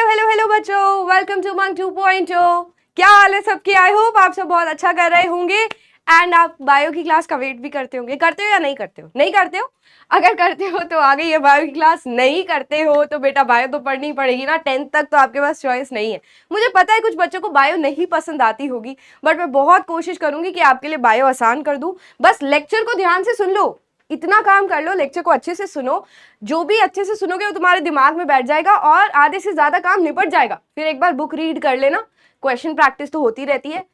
Hello hello बच्चों, welcome to मंग 2.0। क्या हाल है सबकी? आई होप आप सब बहुत अच्छा कर रहे होंगे एंड आप बायो की क्लास का वेट भी करते होंगे। करते हो या नहीं करते हो? नहीं करते हो? अगर करते हो तो आ गई है बायो की क्लास। नहीं करते हो तो बेटा बायो तो पढ़नी ही पड़ेगी ना, 10th तक तो आपके पास चॉइस नहीं है। मुझे पता है कुछ बच्चों को बायो नहीं पसंद आती होगी, बट मैं बहुत कोशिश करूंगी कि आपके लिए बायो आसान कर दूं। बस लेक्चर को ध्यान से सुन लो, इतना काम कर लो, लेक्चर को अच्छे से सुनो। जो भी अच्छे से सुनोगे वो तुम्हारे दिमाग में बैठ जाएगा और आधे से ज्यादा काम निपट जाएगा। फिर एक बार बुक रीड कर लेना, क्वेश्चन प्रैक्टिस तो होती रहती है।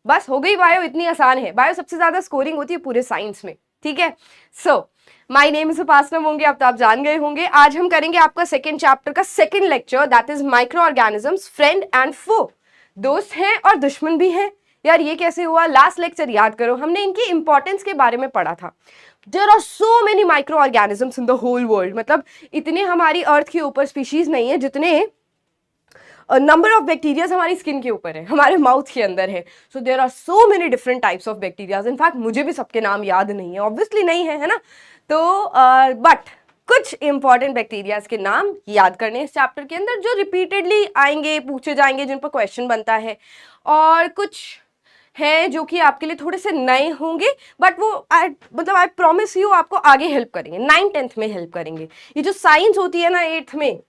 बस हो गई बायो, इतनी आसान है। बायो सबसे ज्यादा स्कोरिंग होती है पूरे साइंस में, ठीक है। सो माय नेम इज उपासना मोंगे, अब तो आप जान गए होंगे। आज हम करेंगे आपका सेकेंड चैप्टर का second lecture, that is micro organisms, friend and foe. दोस्त हैं और दुश्मन भी हैं। यार ये कैसे हुआ? लास्ट लेक्चर याद करो, हमने इनकी इंपॉर्टेंस के बारे में पढ़ा था। There are so many microorganisms in the whole world, मतलब इतने हमारी अर्थ के ऊपर स्पीशीज नहीं है जितने नंबर ऑफ बैक्टीरियाज हमारी स्किन के ऊपर है, हमारे माउथ के अंदर है। So there are so many different types of bacterias. In fact मुझे भी सबके नाम याद नहीं है, ऑब्वियसली नहीं है ना। तो बट कुछ इंपॉर्टेंट बैक्टीरियाज के नाम याद करने इस चैप्टर के अंदर, जो रिपीटेडली आएंगे, पूछे जाएंगे, जिन पर क्वेश्चन बनता है। और कुछ हैं जो कि आपके लिए थोड़े से नए होंगे, बट वो आई प्रॉमिस यू आपको आगे हेल्प करेंगे, 9th-10th में हेल्प करेंगे। ये जो साइंस होती है ना 8th में,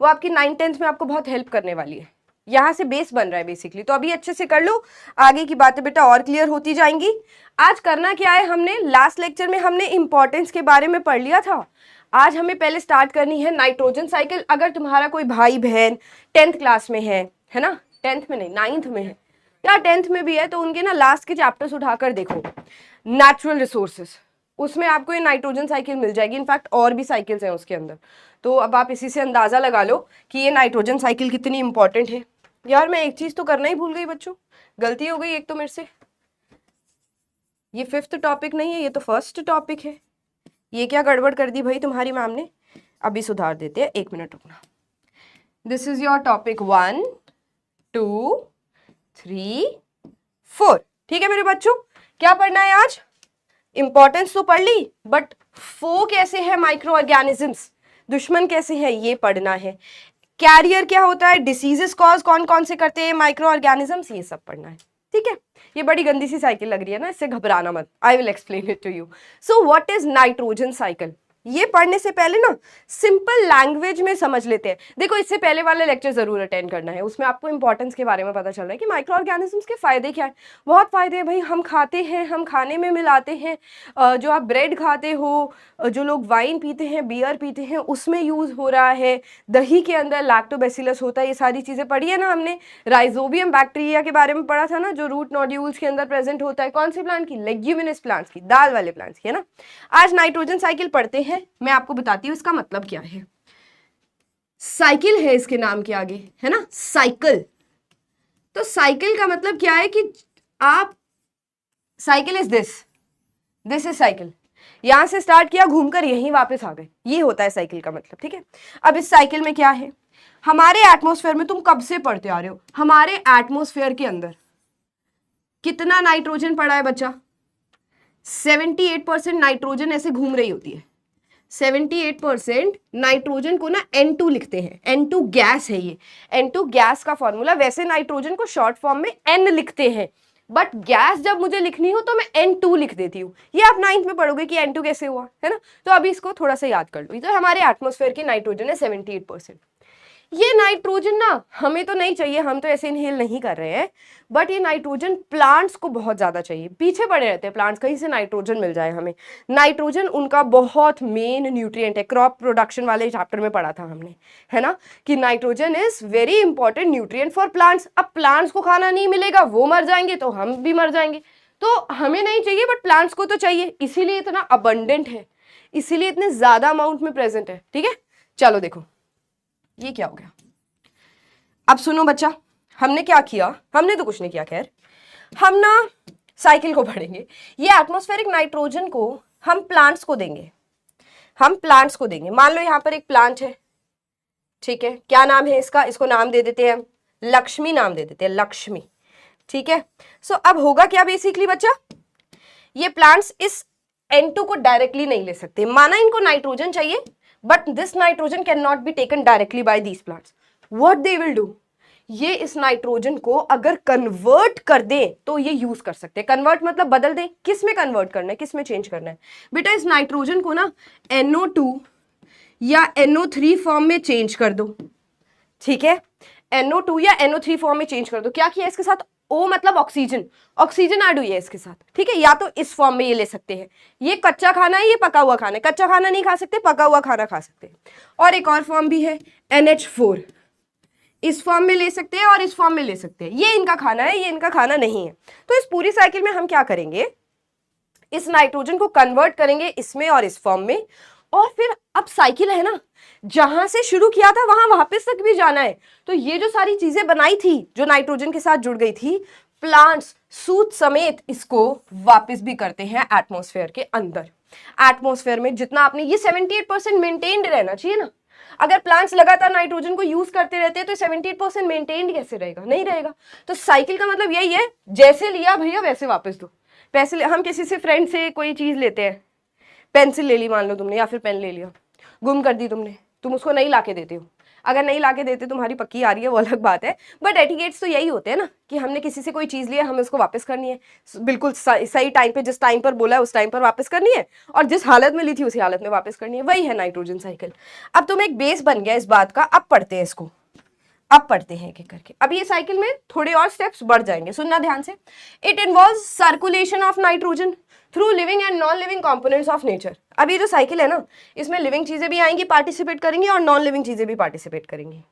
वो आपकी 9th-10th में आपको बहुत हेल्प करने वाली है। यहाँ से बेस बन रहा है बेसिकली, तो अभी अच्छे से कर लो, आगे की बातें बेटा और क्लियर होती जाएंगी। आज करना क्या है, हमने लास्ट लेक्चर में हमने इंपॉर्टेंस के बारे में पढ़ लिया था। आज हमें पहले स्टार्ट करनी है नाइट्रोजन साइकिल। अगर तुम्हारा कोई भाई बहन 10th क्लास में है ना, 10th में नहीं 9th में है या 10th में भी है, तो उनके ना लास्ट के चैप्टर्स उठाकर देखो। नेचुरल रिसोर्सेज, उसमें आपको ये नाइट्रोजन साइकिल मिल जाएगी। इनफैक्ट और भी साइकिल्स हैं उसके अंदर, तो अब आप इसी से अंदाजा लगा लो कि ये नाइट्रोजन साइकिल कितनी इंपॉर्टेंट है। यार मैं एक चीज तो करना ही भूल गई बच्चों, गलती हो गई एक तो मेरे से। ये 5th टॉपिक नहीं है, ये तो 1st टॉपिक है। ये क्या गड़बड़ कर दी भाई तुम्हारी मैम ने? अभी सुधार देते हैं, 1 मिनट रुकना। This is your topic 1, 2, 3, 4। ठीक है मेरे बच्चों, क्या पढ़ना है आज? इंपॉर्टेंस तो पढ़ ली, बट फो कैसे है माइक्रो ऑर्गेनिजम्स, दुश्मन कैसे है, ये पढ़ना है। कैरियर क्या होता है, डिसीजेस कॉज कौन कौन से करते हैं माइक्रो ऑर्गेनिजम्स, ये सब पढ़ना है। ठीक है, ये बड़ी गंदी सी साइकिल लग रही है ना, इससे घबराना मत। I will explain it to you. So what is nitrogen cycle? ये पढ़ने से पहले ना सिंपल लैंग्वेज में समझ लेते हैं। देखो, इससे पहले वाला लेक्चर जरूर अटेंड करना है, उसमें आपको इंपॉर्टेंस के बारे में पता चल रहा है कि माइक्रो ऑर्गेनिजम्स के फायदे क्या है। बहुत फायदे हैं भाई, हम खाते हैं, हम खाने में मिलाते हैं। जो आप ब्रेड खाते हो, जो लोग वाइन पीते हैं, बियर पीते हैं, उसमें यूज हो रहा है। दही के अंदर लैक्टोबैसिलस होता है, ये सारी चीजें पढ़ी है ना हमने। राइजोबियम बैक्टीरिया के बारे में पढ़ा था ना, जो रूट नोड्यूल्स के अंदर प्रेजेंट होता है। कौन सी प्लांट की? लेग्यूमिनस प्लांट्स की, दाल वाले प्लांट्स की, है ना। आज नाइट्रोजन साइकिल पढ़ते हैं, मैं आपको बताती हूँ इसका मतलब क्या है। साइकिल है इसके नाम के आगे, है ना, साइकिल। तो साइकिल का मतलब क्या है कि आप, cycle is this is cycle. यहां से स्टार्ट किया, घूमकर यहीं वापस आ गए, ये होता है साइकिल का मतलब। ठीक है, अब इस साइकिल में क्या है, हमारे एटमॉस्फेयर में, तुम कब से पढ़ते आ रहे हो, हमारे एटमॉस्फेयर के अंदर कितना नाइट्रोजन पड़ा है बच्चा? 78% नाइट्रोजन ऐसे घूम रही होती है। 78% नाइट्रोजन को ना N2 लिखते हैं। N2 गैस है ये। N2 गैस का फॉर्मूला, वैसे नाइट्रोजन को शॉर्ट फॉर्म में N लिखते हैं, बट गैस जब मुझे लिखनी हो तो मैं N2 लिख देती हूँ। ये आप 9th में पढ़ोगे कि N2 कैसे हुआ, है ना। तो अभी इसको थोड़ा सा याद कर लो। तो हमारे एटमॉस्फेयर की नाइट्रोजन है 78%। ये नाइट्रोजन ना हमें तो नहीं चाहिए, हम तो ऐसे इनहेल नहीं कर रहे हैं, बट ये नाइट्रोजन प्लांट्स को बहुत ज्यादा चाहिए। पीछे पड़े रहते हैं प्लांट्स, कहीं से नाइट्रोजन मिल जाए हमें। नाइट्रोजन उनका बहुत मेन न्यूट्रिएंट है, क्रॉप प्रोडक्शन वाले चैप्टर में पढ़ा था हमने, है ना, कि nitrogen is very important nutrient for plants. अब प्लांट्स को खाना नहीं मिलेगा, वो मर जाएंगे तो हम भी मर जाएंगे। तो हमें नहीं चाहिए, बट प्लांट्स को तो चाहिए, इसीलिए इतना अबंडेंट है, इसीलिए इतने ज्यादा अमाउंट में प्रेजेंट है। ठीक है, चलो देखो ये क्या हो गया। अब सुनो बच्चा, हमने क्या किया, हमने तो कुछ नहीं किया, खैर हम ना साइकिल को पढ़ेंगे। ये एटमॉस्फेरिक नाइट्रोजन को हम प्लांट्स को देंगे, हम प्लांट्स को देंगे। मान लो यहां पर एक प्लांट है, ठीक है, क्या नाम है इसका? इसको नाम दे देते हैं लक्ष्मी, नाम दे देते हैं लक्ष्मी। ठीक है, सो अब होगा क्या बेसिकली बच्चा, ये प्लांट्स इस N2 को डायरेक्टली नहीं ले सकते। माना इनको नाइट्रोजन चाहिए, but this nitrogen can not be taken directly by these plants. What they will do, ये इस नाइट्रोजन को अगर कन्वर्ट कर दे तो ये यूज कर सकते हैं। कन्वर्ट मतलब बदल दे, किस में कन्वर्ट करना है, किस में चेंज करना है बेटा, इस नाइट्रोजन को ना NO2 या NO3 फॉर्म में चेंज कर दो, ठीक है, NO2 या NO3 फॉर्म में चेंज कर दो। क्या किया इसके साथ, O मतलब ऑक्सीजन, ऑक्सीजन ऐड हुई है इसके साथ, ठीक है, या तो इस फॉर्म में ये ले सकते हैं, ये कच्चा खाना है, ये पका हुआ खाना है, कच्चा खाना नहीं खा सकते, पका हुआ खाना खा सकते हैं। और एक और फॉर्म भी है NH4, इस फॉर्म में ले सकते हैं और इस फॉर्म में ले सकते हैं, ये इनका खाना है, ये इनका खाना नहीं है। तो इस पूरी साइकिल में हम क्या करेंगे, इस नाइट्रोजन को कन्वर्ट करेंगे इसमें और इस फॉर्म में, और फिर अब साइकिल है ना, जहां से शुरू किया था वहां वापस तक भी जाना है। तो ये जो सारी चीजें बनाई थी जो नाइट्रोजन के साथ जुड़ गई थी, प्लांट्स सूत समेत इसको वापस भी करते हैं एटमॉस्फेयर के अंदर। एटमॉस्फेयर में जितना आपने, ये 78% मेंटेन्ड रहना चाहिए ना, अगर प्लांट्स लगातार नाइट्रोजन को यूज करते रहते हैं तो 78% मेंटेन्ड कैसे रहेगा, नहीं रहेगा। तो साइकिल का मतलब यही है, जैसे लिया भैया वैसे वापस दो। पैसे हम किसी से, फ्रेंड से कोई चीज लेते हैं, पेंसिल ले ली मान लो तुमने, या फिर पेन ले लिया, गुम कर दी तुमने, तुम उसको नहीं लाके देते हो। अगर नहीं लाके देते, तुम्हारी पक्की आ रही है वो अलग बात है, बट एटिकेट्स तो यही होते हैं ना कि हमने किसी से कोई चीज लिया, हमें उसको वापस करनी है, बिल्कुल सही टाइम पे, जिस टाइम पर बोला है उस टाइम पर वापस करनी है, और जिस हालत में ली थी उसी हालत में वापस करनी है। वही है नाइट्रोजन साइकिल। अब तुम एक बेस बन गया इस बात का। अब पढ़ते हैं इसको, अब पढ़ते हैं एक एक करके। अब ये साइकिल में थोड़े और स्टेप्स बढ़ जाएंगे, सुनना ध्यान से। It involves circulation of nitrogen through living and non living components of nature. अब ये जो साइकिल है ना, इसमें लिविंग चीजें भी आएंगी, पार्टिसिपेट करेंगी, और नॉन लिविंग चीजें भी पार्टिसिपेट करेंगी।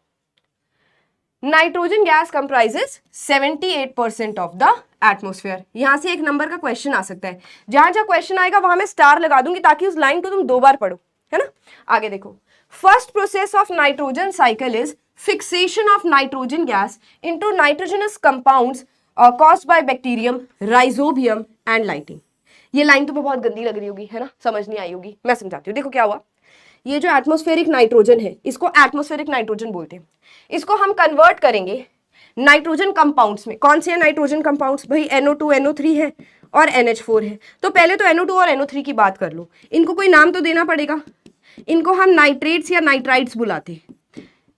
Nitrogen gas comprises 78% of the atmosphere. यहां से एक नंबर का क्वेश्चन आ सकता है, जहां जहां क्वेश्चन आएगा वहां मैं स्टार लगा दूंगी ताकि उस लाइन को तुम 2 बार पढ़ो, है ना। आगे देखो, first process of nitrogen cycle is fixation of nitrogen gas into nitrogenous compounds caused by bacterium, rhizobium and lighting। ये लाइन तुम्हें बहुत गंदी लग रही होगी, है ना, समझ नहीं आई होगी, मैं समझाती हूँ। देखो क्या हुआ, ये जो एटमॉस्फेरिक नाइट्रोजन है, इसको एटमॉस्फेरिक नाइट्रोजन बोलते हैं। इसको हम कन्वर्ट करेंगे नाइट्रोजन कंपाउंड्स में। कौन से हैं नाइट्रोजन कंपाउंड्स भाई, NO2 NO3 है और NH4 है। तो पहले तो NO2 और NO3 की बात कर लो, इनको कोई नाम तो देना पड़ेगा। इनको हम नाइट्रेट्स या नाइट्राइड्स बुलाते हैं,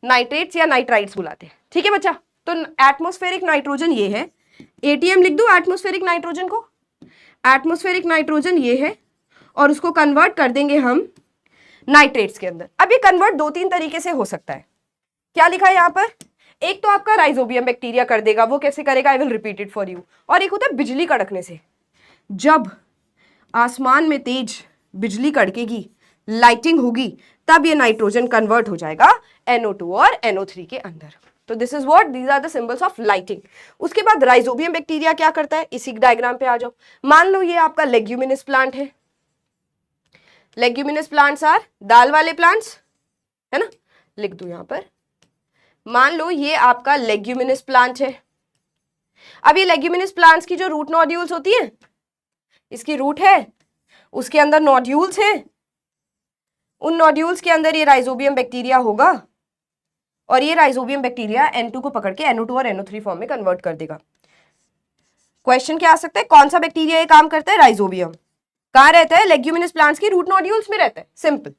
नाइट्रेट्स या नाइट्राइड्स बुलाते हैं, ठीक है बच्चा। तो एटमॉस्फेरिक नाइट्रोजन ये है, ATM लिख दो एटमॉस्फेरिक नाइट्रोजन को। एटमॉस्फेरिक नाइट्रोजन ये है, और उसको कन्वर्ट कर देंगे हम नाइट्रेट्स के अंदर। अब ये कन्वर्ट 2-3 तरीके से हो सकता है। क्या लिखा है यहाँ पर, एक तो आपका राइजोबियम बैक्टीरिया कर देगा, वो कैसे करेगा, I will repeat it for you. और एक होता है बिजली कड़कने से, जब आसमान में तेज बिजली कड़केगी, लाइटिंग होगी, तब ये नाइट्रोजन कन्वर्ट हो जाएगा NO2 और NO3 के अंदर। तो this is what, these are the symbols of lighting. उसके बाद राइजोबियम बैक्टीरिया क्या करता है, इसी डायग्राम पे आ जाओ। मान लो ये आपका लेग्यूमिनस प्लांट है, लेग्यूमिनस प्लांट्स आर दाल वाले प्लांट्स, है ना, लिख दो यहां पर। मान लो ये आपका लेग्यूमिनस प्लांट है। अब ये लेग्यूमिनस प्लांट्स की जो रूट नोड्यूल्स होती है, इसकी रूट है, उसके अंदर नोड्यूल्स हैं, उन नोड्यूल्स के अंदर ये राइजोबियम बैक्टीरिया होगा, और ये राइजोबियम बैक्टीरिया N2 को पकड़ के NO2 और NO3 फॉर्म में कन्वर्ट कर देगा। क्वेश्चन क्या आ सकता है, कौन सा बैक्टीरिया ये काम करता है, राइजोबियम। कहाँ रहता है, लेग्यूमिनस प्लांट्स की रूट नोड्यूल्स में रहता है, सिंपल।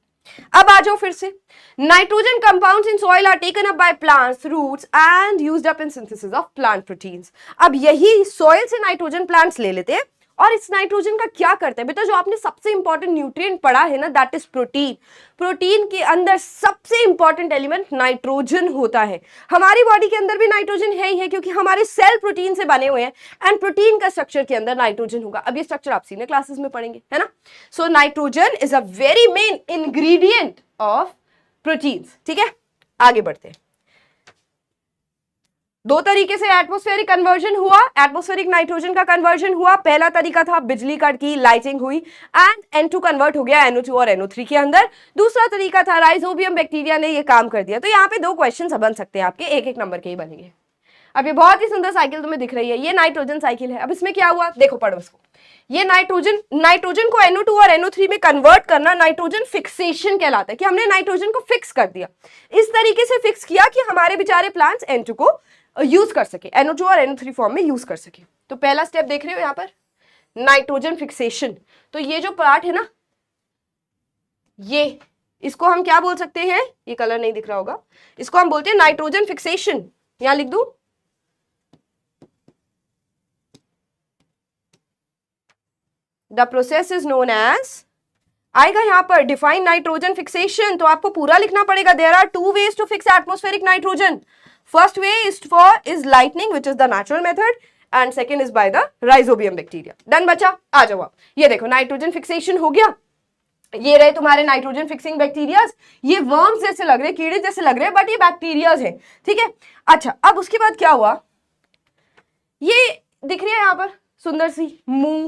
अब आ जाओ फिर से, nitrogen compounds in soil are taken up by plants roots and used up in synthesis of plant proteins. अब यही सॉइल से नाइट्रोजन प्लांट्स ले लेते हैं, और इस नाइट्रोजन का क्या करता है बेटा, जो आपने सबसे इंपॉर्टेंट न्यूट्रिएंट पढ़ा है ना, दैट इज प्रोटीन। प्रोटीन के अंदर सबसे इंपॉर्टेंट एलिमेंट नाइट्रोजन होता है। हमारी बॉडी के अंदर भी नाइट्रोजन है ही है, क्योंकि हमारे सेल प्रोटीन से बने हुए हैं, एंड प्रोटीन का स्ट्रक्चर के अंदर नाइट्रोजन होगा। अब ये स्ट्रक्चर आप सीनियर क्लासेस में पढ़ेंगे, है ना। So nitrogen is a very main ingredient of proteins, ठीक है। आगे बढ़ते हैं। 2 तरीके से एटमॉस्फेरिक कन्वर्जन हुआ, एटमॉस्फेरिक नाइट्रोजन का कन्वर्जन हुआ। पहला तरीका था बिजली कड़की, लाइटिंग हुई, एंड N2 कन्वर्ट हो गया NO2 और NO3 के अंदर। दूसरा तरीका था राइजोबियम बैक्टीरिया ने ये काम कर दिया। तो यहाँ पे 2 क्वेश्चन बन सकते हैं आपके, एक नंबर के ही बनेंगे। अब ये बहुत ही सुंदर साइकिल तुम्हें दिख रही है, ये नाइट्रोजन साइकिल है। अब इसमें क्या हुआ, देखो पढ़ो इसको। ये नाइट्रोजन को NO2 और NO3 में कन्वर्ट करना नाइट्रोजन फिक्सेशन कहलाता है, कि हमने नाइट्रोजन को फिक्स कर दिया। इस तरीके से फिक्स किया कि हमारे बेचारे प्लांट्स N2 को यूज कर सके, NO2 और NO3 फॉर्म में यूज कर सके। तो पहला स्टेप देख रहे हो यहाँ पर, नाइट्रोजन फिक्सेशन। तो ये जो पार्ट है ना, ये इसको हम क्या बोल सकते हैं, ये कलर नहीं दिख रहा होगा, इसको हम बोलते हैं नाइट्रोजन फिक्सेशन। यहां लिख दूं, the process is known as, आएगा यहां पर डिफाइन नाइट्रोजन फिक्सेशन, तो आपको पूरा लिखना पड़ेगा। There are two ways to fix atmospheric nitrogen. First way is lightning which is the natural method, and second is by the rhizobium bacteria. Done बच्चा, आ जाओ आप। ये देखो नाइट्रोजन फिक्सेशन हो गया, ये रहे तुम्हारे नाइट्रोजन फिक्सिंग बैक्टीरियाज। ये वर्म्स जैसे लग रहे, कीड़े जैसे लग रहे, बट ये बैक्टीरियाज है, ठीक है। अच्छा, अब उसके बाद क्या हुआ, ये दिख रही है यहाँ पर सुंदर सी मुंह,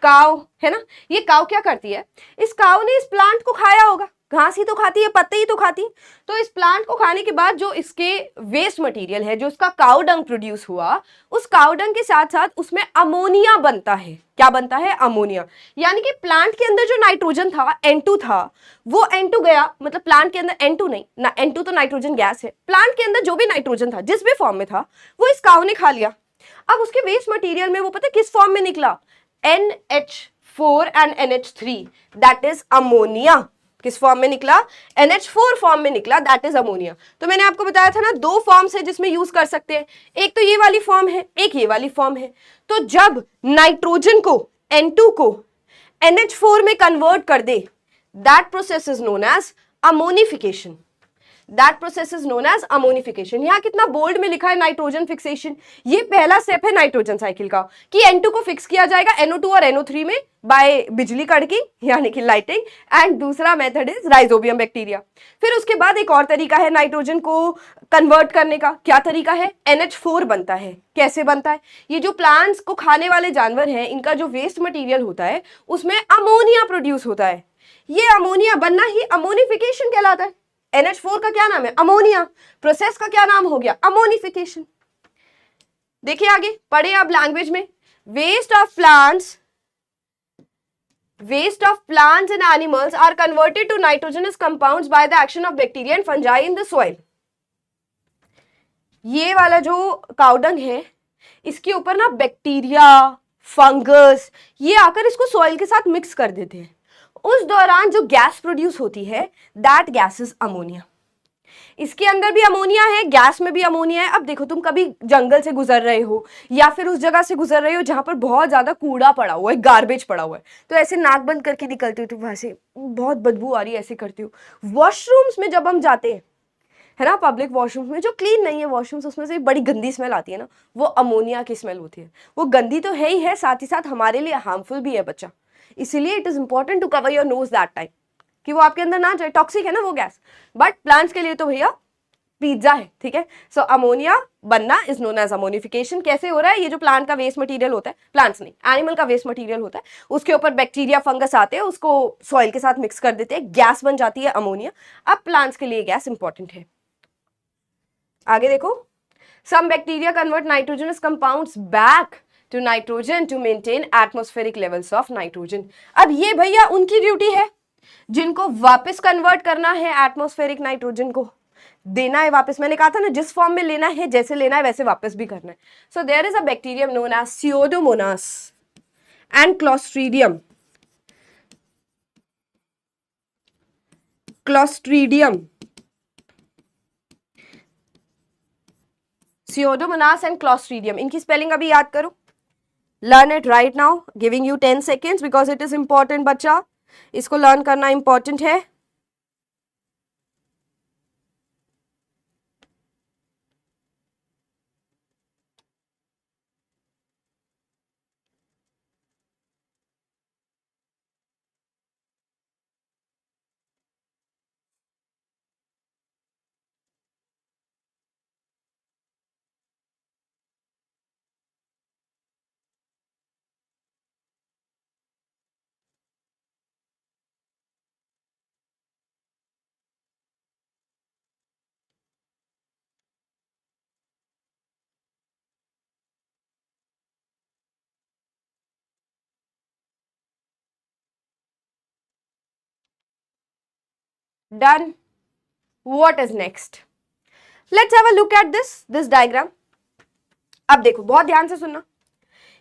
काव है ना। ये काव क्या करती है, इस काव ने इस प्लांट को खाया होगा, घास ही तो खाती है, पत्ते ही तो खाती है। तो इस प्लांट को खाने के बाद जो इसके वेस्ट मटेरियल है, जो इसका काव डंग प्रोड्यूस हुआ, उस काव डंग के साथ साथ उसमें अमोनिया बनता है। क्या बनता है, अमोनिया। यानी कि प्लांट के अंदर जो नाइट्रोजन था, N2 था, वो N2 गया, मतलब प्लांट के अंदर N2 नहीं ना, N2 तो नाइट्रोजन गैस है, प्लांट के अंदर जो भी नाइट्रोजन था जिस भी फॉर्म में था, वो इस काव ने खा लिया। अब उसके वेस्ट मटेरियल में वो पता है किस फॉर्म में निकला, NH4 and NH3, that is ammonia. किस फॉर्म में निकला, NH4 फॉर्म में निकला, दैट इज अमोनिया। तो मैंने आपको बताया था ना, दो फॉर्म्स है जिसमें यूज कर सकते हैं, एक तो ये वाली फॉर्म है, एक ये वाली फॉर्म है। तो जब नाइट्रोजन को, N2 को NH4 में कन्वर्ट कर दे, that process is known as ammonification. That process is known as ammonification. यहां कितना बोल्ड में लिखा है नाइट्रोजन फिक्सेशन। ये पहला स्टेप है नाइट्रोजन साइकिल का, कि N2 को फिक्स किया जाएगा NO2 और NO3 में बाय बिजली कड़की यानी कि लाइटिंग, एंड दूसरा मेथड इज राइजोबियम बैक्टीरिया। फिर उसके बाद एक और तरीका है नाइट्रोजन को कन्वर्ट करने का। क्या तरीका है, NH4 बनता है। कैसे बनता है, ये जो प्लांट्स को खाने वाले जानवर हैं, इनका जो वेस्ट मटीरियल होता है उसमें अमोनिया प्रोड्यूस होता है। ये अमोनिया बनना ही अमोनिफिकेशन कहलाता है। NH4 का क्या नाम है, अमोनिया। प्रोसेस का क्या नाम हो गया, अमोनिफिकेशन। देखिए आगे पढ़े आप लैंग्वेज में, waste of plants and animals are converted to nitrogenous compounds by the action of bacteria and fungi in the soil। ये वाला जो काउडंग है, इसके ऊपर ना बैक्टीरिया, फंगस, ये आकर इसको सॉइल के साथ मिक्स कर देते हैं। उस दौरान जो गैस प्रोड्यूस होती है, दैट गैस इज अमोनिया। इसके अंदर भी अमोनिया है, गैस में भी अमोनिया है। अब देखो, तुम कभी जंगल से गुजर रहे हो या फिर उस जगह से गुजर रहे हो जहां पर बहुत ज्यादा कूड़ा पड़ा हुआ है, गार्बेज पड़ा हुआ है, तो ऐसे नाक बंद करके निकलते हो, तो वहां से बहुत बदबू आ रही है, ऐसे करते हो। वॉशरूम्स में जब हम जाते हैं, है ना, पब्लिक वॉशरूम्स में जो क्लीन नहीं है वॉशरूम्स, उसमें से बड़ी गंदी स्मेल आती है ना, वो अमोनिया की स्मेल होती है। वो गंदी तो है ही है, साथ ही साथ हमारे लिए हार्मफुल भी है बच्चा। इसीलिए it is important to cover your nose that time, कि वो आपके अंदर ना जाए, टॉक्सिक है ना वो गैस। बट प्लांट्स के लिए तो भैया पिज्जा है, ठीक है। सो अमोनिया बनना इज नोन एज अमोनिफिकेशन। कैसे हो रहा है, ये जो प्लांट का वेस्ट मटेरियल होता है, प्लांट्स नहीं, एनिमल का वेस्ट मटेरियल होता है, उसके ऊपर बैक्टीरिया, फंगस आते हैं, उसको सॉइल के साथ मिक्स कर देते हैं, गैस बन जाती है अमोनिया। अब प्लांट्स के लिए गैस इंपॉर्टेंट है। आगे देखो, some bacteria convert nitrogenous compounds back to nitrogen to maintain atmospheric levels of nitrogen. अब ये भैया उनकी ड्यूटी है जिनको वापस कन्वर्ट करना है, एटमॉस्फेरिक नाइट्रोजन को देना है वापस। मैंने कहा था ना, जिस फॉर्म में लेना है, जैसे लेना है वैसे वापस भी करना है। So there is a bacterium known as pseudomonas and clostridium. Pseudomonas and clostridium, इनकी स्पेलिंग अभी याद करो। Learn it right now, giving you 10 seconds because it is important बच्चा, इसको लर्न करना इंपॉर्टेंट है। Done. What is next? Let's have a look at this diagram. अब देखो, बहुत ध्यान से सुनना।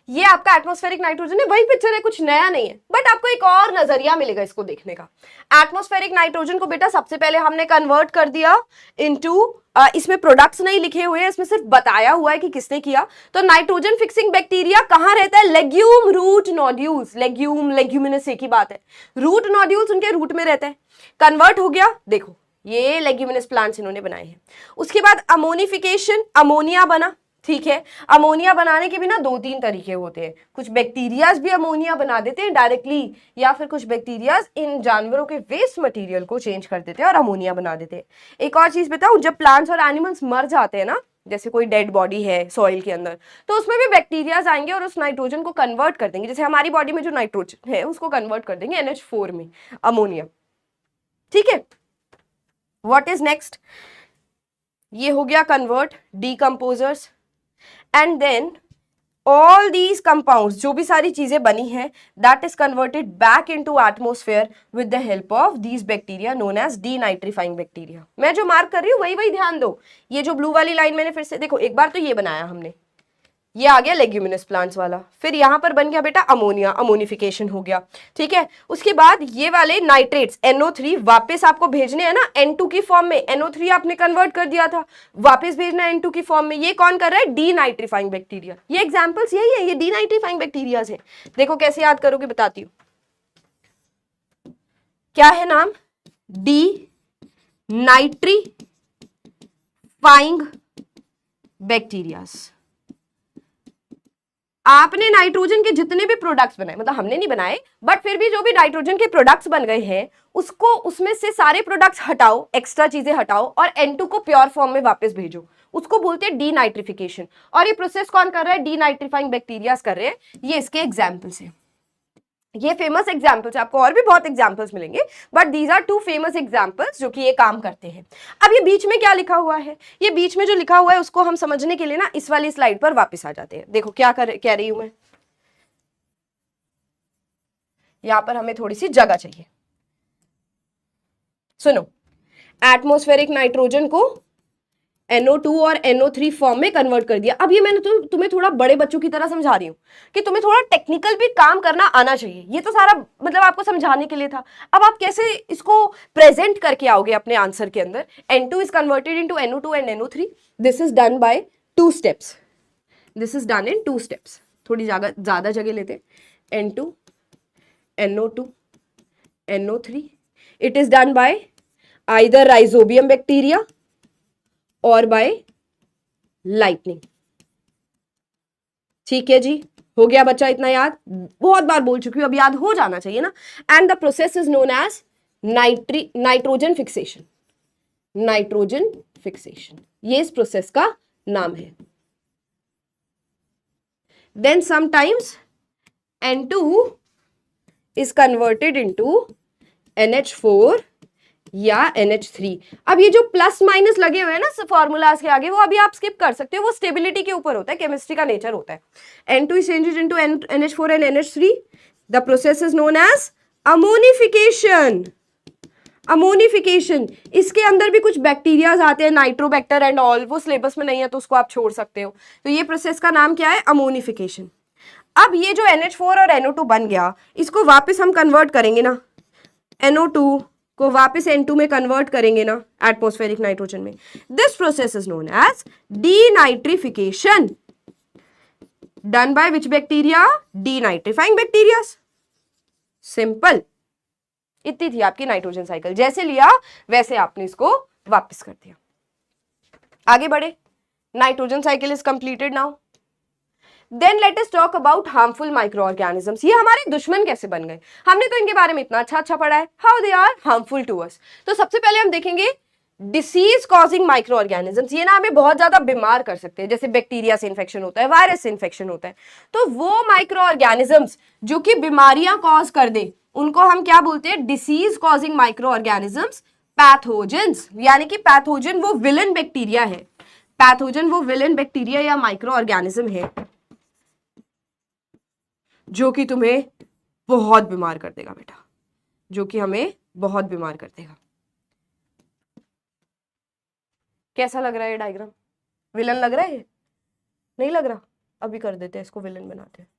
ये आपका एटमॉस्फेरिक नाइट्रोजन है, वही पिक्चर है, कुछ नया नहीं है, बट आपको एक और नजरिया मिलेगा इसको देखने का। एटमॉस्फेरिक नाइट्रोजन को बेटा सबसे पहले हमने कन्वर्ट कर दिया इनटू, इसमें प्रोडक्ट्स नहीं लिखे हुए हैं, इसमें सिर्फ बताया हुआ है कि किसने किया। तो नाइट्रोजन फिक्सिंग बैक्टीरिया कहां रहता है? Legume root nodules, legume leguminous एक ही बात है, रूट नोड्यूल्स उनके रूट में रहते हैं। कन्वर्ट हो गया, देखो ये लेग्यूमिनस प्लांट्स इन्होंने बनाए हैं। उसके बाद अमोनिफिकेशन, अमोनिया बना, ठीक है। अमोनिया बनाने के भी ना 2-3 तरीके होते हैं, कुछ बैक्टीरियाज भी अमोनिया बना देते हैं डायरेक्टली, या फिर कुछ बैक्टीरियाज इन जानवरों के वेस्ट मटेरियल को चेंज कर देते हैं और अमोनिया बना देते हैं। एक और चीज बताऊं, जब प्लांट्स और एनिमल्स मर जाते हैं ना, जैसे कोई डेड बॉडी है सॉइल के अंदर, तो उसमें भी बैक्टीरियाज आएंगे और उस नाइट्रोजन को कन्वर्ट कर देंगे, जैसे हमारी बॉडी में जो नाइट्रोजन है उसको कन्वर्ट कर देंगे NH4 में, अमोनिया, ठीक है। What is next? ये हो गया convert, decomposers, and then all these compounds, जो भी सारी चीजें बनी हैं, that is converted back into atmosphere with the help of these bacteria known as denitrifying bacteria। मैं जो मार्क कर रही हूँ वही ध्यान दो। ये जो ब्लू वाली लाइन मैंने फिर से देखो, एक बार तो ये बनाया हमने, ये आ गया लेग्यूमिनस प्लांट्स वाला, फिर यहां पर बन गया बेटा अमोनिया, अमोनिफिकेशन हो गया, ठीक है। उसके बाद ये वाले नाइट्रेट्स NO3 वापस आपको भेजने हैं ना N2 की फॉर्म में, NO3 आपने कन्वर्ट कर दिया था, वापस भेजना है N2 की फॉर्म में। ये कौन कर रहा है? Denitrifying bacteria. ये एग्जांपल्स यही है, ये डीनाइट्रीफाइंग बैक्टीरिया है। देखो कैसे याद करोगे, बताती हूँ। क्या है नाम? D nitrifying bacterias. आपने नाइट्रोजन के जितने भी प्रोडक्ट्स बनाए, मतलब हमने नहीं बनाए, बट फिर भी जो भी नाइट्रोजन के प्रोडक्ट्स बन गए हैं, उसको उसमें से सारे प्रोडक्ट्स हटाओ, एक्स्ट्रा चीजें हटाओ और N2 को प्योर फॉर्म में वापस भेजो, उसको बोलते हैं डीनाइट्रिफिकेशन। और ये प्रोसेस कौन कर रहा है? डीनाइट्रीफाइंग बैक्टीरियाज कर रहे हैं। ये इसके एग्जाम्पल्स हैं, ये फेमस एग्जाम्पल्स, आपको और भी बहुत एग्जाम्पल्स मिलेंगे, but these are 2 famous examples जो कि ये काम करते हैं। अब ये बीच में क्या लिखा हुआ है? ये बीच में जो लिखा हुआ है उसको हम समझने के लिए ना इस वाली स्लाइड पर वापस आ जाते हैं। देखो क्या कह रही हूं मैं, यहां पर हमें थोड़ी सी जगह चाहिए। सुनो, एटमॉस्फेरिक नाइट्रोजन को NO2 और NO3 फॉर्म में कन्वर्ट कर दिया। अब ये मैंने तुम्हें थोड़ा बड़े बच्चों की तरह समझा रही हूँ कि तुम्हें थोड़ा टेक्निकल भी काम करना आना चाहिए। ये तो सारा मतलब आपको समझाने के लिए था। अब आप कैसे इसको प्रेजेंट करके आओगे अपने आंसर के अंदर? N2 is converted into NO2 and NO3. This is done by 2 steps. This is done in 2 steps. थोड़ी ज्यादा जगह लेते हैं। N2, NO2, NO3. It is done by either rhizobium bacteria और बाय लाइटनिंग। ठीक है जी, हो गया बच्चा इतना याद? बहुत बार बोल चुकी हूं, अब याद हो जाना चाहिए ना। And the process is known as nitrogen fixation. Nitrogen fixation, ये इस प्रोसेस का नाम है। Then sometimes N2 is converted into NH4 या NH3। अब ये जो प्लस माइनस लगे हुए हैं ना फॉर्मूलाज के आगे, वो अभी आप स्किप कर सकते हो, वो स्टेबिलिटी के ऊपर होता है, केमिस्ट्री का नेचर होता है। N2 is changed into NH4 and NH3. The process is known as ammonification. Ammonification, इसके अंदर भी कुछ बैक्टीरियाज आते हैं, नाइट्रोबैक्टर एंड ऑल, वो सिलेबस में नहीं है तो उसको आप छोड़ सकते हो। तो ये प्रोसेस का नाम क्या है? अमोनिफिकेशन। अब ये जो NH4 और NO2 बन गया, इसको वापस हम कन्वर्ट करेंगे ना, NO2 को वापस N2 में कन्वर्ट करेंगे ना एटमॉस्फेरिक नाइट्रोजन में। This process is known as denitrification, done by which bacteria? Denitrifying bacteria. Simple, इतनी थी आपकी नाइट्रोजन साइकिल। जैसे लिया वैसे आपने इसको वापस कर दिया। आगे बढ़े, nitrogen cycle is completed now. Then let us talk about harmful microorganisms. ये हमारे दुश्मन कैसे बन गए? हमने तो इनके बारे में इतना अच्छा पढ़ा है, how they are harmful to us. तो सबसे पहले हम देखेंगे डिसीज कॉजिंग माइक्रो ऑर्गेनिजम्स। ये ना हमें बहुत ज्यादा बीमार कर सकते हैं, जैसे बैक्टीरिया से इन्फेक्शन होता है, वायरस से इन्फेक्शन होता है। तो वो माइक्रो ऑर्गेनिजम्स जो कि बीमारियां कॉज कर दे, उनको हम क्या बोलते हैं? Disease causing micro organisms, pathogens. यानी कि पैथोजन वो विलन बैक्टीरिया है, पैथोजन वो विलन बैक्टीरिया या माइक्रो ऑर्गेनिज्म है जो कि तुम्हें बहुत बीमार कर देगा बेटा, जो कि हमें बहुत बीमार कर देगा। कैसा लग रहा है ये डायग्राम? विलन लग रहा है? नहीं लग रहा? अभी कर देते हैं, इसको विलन बनाते हैं।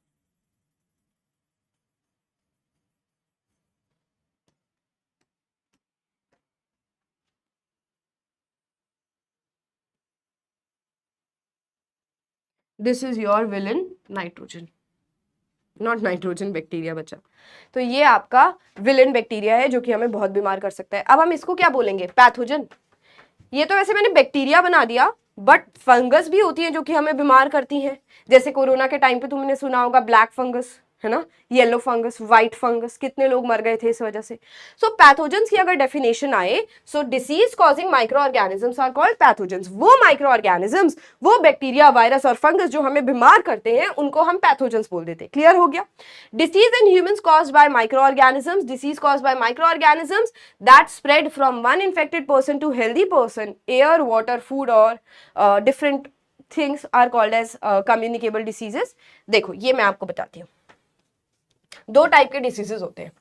This is your villain nitrogen, not nitrogen, bacteria बचा। तो ये आपका विलन बैक्टीरिया है जो कि हमें बहुत बीमार कर सकता है। अब हम इसको क्या बोलेंगे? पैथोजन। ये तो वैसे मैंने बैक्टीरिया बना दिया, बट फंगस भी होती है जो कि हमें बीमार करती हैं। जैसे कोरोना के टाइम पे तुमने सुना होगा ब्लैक फंगस, है ना, येलो फंगस, व्हाइट फंगस, कितने लोग मर गए थे इस वजह से। सो पैथोजेंस की अगर डेफिनेशन आए, so disease causing micro organisms are called pathogens. वो माइक्रो ऑर्गेनिजम्स, वो बैक्टीरिया, वायरस और फंगस जो हमें बीमार करते हैं, उनको हम पैथोजेंस बोल देते हैं। क्लियर हो गया? Disease in humans caused by micro organisms, disease caused by micro organisms that spread from one infected person to healthy person, air, water, food और different things are called as communicable diseases. देखो ये मैं आपको बताती हूँ, दो type के diseases होते हैं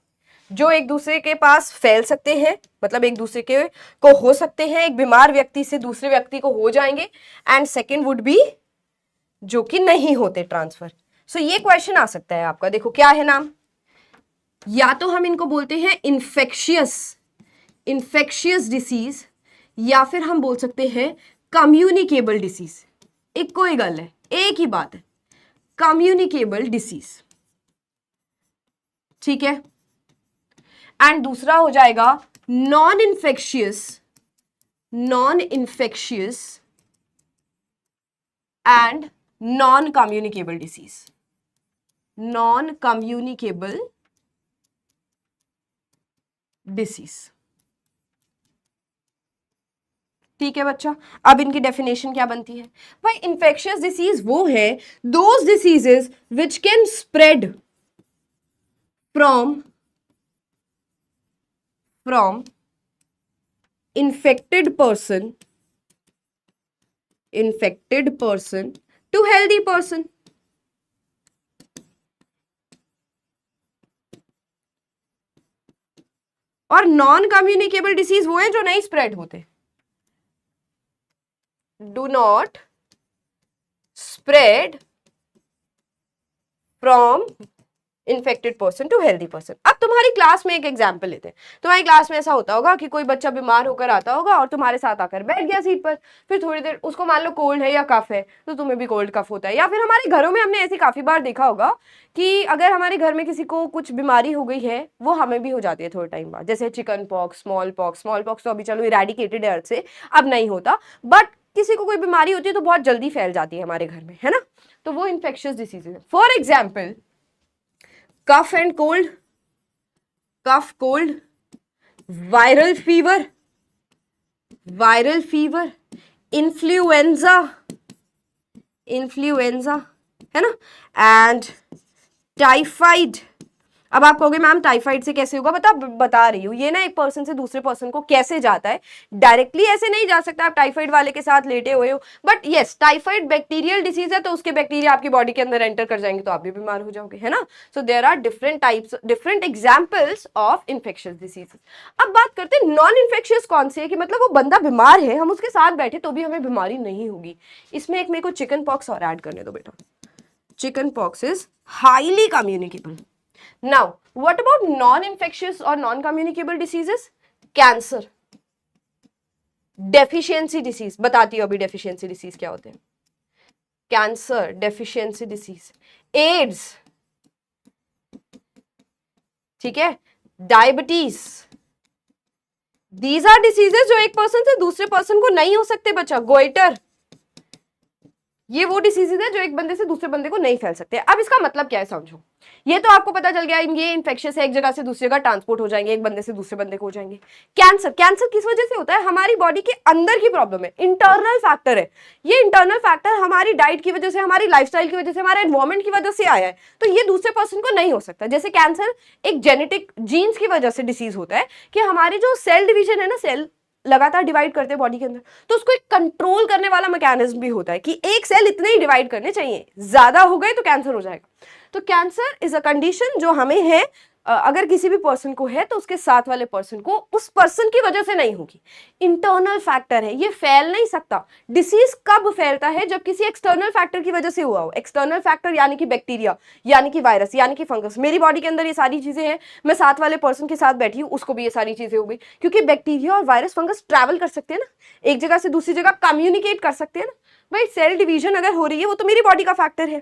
जो एक दूसरे के पास फैल सकते हैं, मतलब एक दूसरे के को हो सकते हैं, एक बीमार व्यक्ति से दूसरे व्यक्ति को हो जाएंगे, एंड सेकंड वुड बी जो कि नहीं होते ट्रांसफर। सो ये क्वेश्चन आ सकता है आपका, देखो क्या है नाम, या तो हम इनको बोलते हैं इन्फेक्शियस डिसीज, या फिर हम बोल सकते हैं कम्युनिकेबल डिसीज। एक कोई गल है, एक ही बात है, कम्युनिकेबल डिसीज, ठीक है। एंड दूसरा हो जाएगा non infectious and non communicable disease, non communicable disease, ठीक है बच्चा। अब इनकी डेफिनेशन क्या बनती है भाई? इन्फेक्शियस डिसीज वो है those diseases which can spread from infected person to healthy person। और नॉन कम्युनिकेबल डिसीज वो है जो नहीं स्प्रेड होते, do not spread from infected person to healthy person. अब तुम्हारी क्लास में एक एग्जाम्पल लेते हैं। तुम्हारी क्लास में ऐसा होता होगा कि कोई बच्चा बीमार होकर आता होगा और तुम्हारे साथ आकर बैठ गया सीट पर, फिर थोड़ी देर उसको मान लो कोल्ड है या कफ है, तो तुम्हें भी कोल्ड कफ होता है। या फिर हमारे घरों में हमने ऐसे काफी बार देखा होगा कि अगर हमारे घर में किसी को कुछ बीमारी हो गई है, वो हमें भी हो जाती है थोड़े टाइम बाद, जैसे चिकन पॉक्स, स्मॉल पॉक्स तो अभी चलो इरेडिकेटेड है अर्थ से, अब नहीं होता, बट किसी को कोई बीमारी होती है तो बहुत जल्दी फैल जाती है हमारे घर में, है ना। तो वो इन्फेक्शियस डिसीज है। For example cough and cold, cough cold, viral fever, influenza है ना, एंड टाइफाइड। अब आप कहोगे मैम टाइफाइड से कैसे होगा? बता रही हूँ, ये ना एक पर्सन से दूसरे पर्सन को कैसे जाता है, डायरेक्टली ऐसे नहीं जा सकता। आप टाइफाइड वाले के साथ लेटे हुए हो, but yes typhoid bacterial disease है, तो उसके बैक्टीरिया आपकी बॉडी के अंदर एंटर कर जाएंगे तो आप भी बीमार हो जाओगे, है ना। So there are different examples of infectious diseases. अब बात करते हैं नॉन इन्फेक्शियस कौन सी है, कि मतलब वो बंदा बीमार है, हम उसके साथ बैठे तो भी हमें बीमारी नहीं होगी। इसमें एक मेरे को चिकन पॉक्स और ऐड करने दो बेटा। Chicken pox is highly communicable. Now, what about non-infectious or non-communicable diseases? Cancer, deficiency disease, बताती हूँ अभी deficiency disease क्या होते हैं। कैंसर, deficiency disease, एड्स, ठीक है, डायबिटीज, these are diseases जो एक पर्सन से दूसरे पर्सन को नहीं हो सकते बच्चा। गोइटर, ये वो डिसीजेज है जो एक बंदे से दूसरे बंदे को नहीं फैल सकते। अब इसका मतलब क्या है समझो, ये तो आपको पता चल गया ये इन्फेक्शियस है, एक जगह से दूसरी जगह ट्रांसपोर्ट हो जाएंगे, एक बंदे से दूसरे बंदे को हो जाएंगे। कैंसर किस वजह से होता है? हमारी बॉडी के अंदर की प्रॉब्लम है, इंटरनल फैक्टर है। ये इंटरनल फैक्टर हमारी डाइट की वजह से, हमारी लाइफस्टाइल की वजह से, हमारे एनवायरमेंट की वजह से आया है, तो ये दूसरे पर्सन को नहीं हो सकता। जैसे कैंसर एक जेनेटिक जीन्स की वजह से डिसीज होता है कि हमारी जो सेल डिवीजन है ना, सेल लगातार डिवाइड करते हैं बॉडी के अंदर, तो उसको एक कंट्रोल करने वाला मैकेनिज्म भी होता है कि एक सेल इतने ही डिवाइड करने चाहिए, ज्यादा हो गए तो कैंसर हो जाएगा। तो कैंसर इज अ कंडीशन जो हमें है अगर किसी भी पर्सन को है तो उसके साथ वाले पर्सन को उस पर्सन की वजह से नहीं होगी। इंटरनल फैक्टर है, ये फैल नहीं सकता। डिसीज कब फैलता है? जब किसी एक्सटर्नल फैक्टर की वजह से हुआ हो। एक्सटर्नल फैक्टर यानी कि बैक्टीरिया, यानी कि वायरस, यानी कि फंगस। मेरी बॉडी के अंदर ये सारी चीजें हैं, मैं साथ वाले पर्सन के साथ बैठी हूँ, उसको भी ये सारी चीजें हो गई, क्योंकि बैक्टीरिया और वायरस फंगस ट्रैवल कर सकते हैं ना, एक जगह से दूसरी जगह कम्युनिकेट कर सकते हैं ना। भाई सेल डिवीजन अगर हो रही है वो तो मेरी बॉडी का फैक्टर है,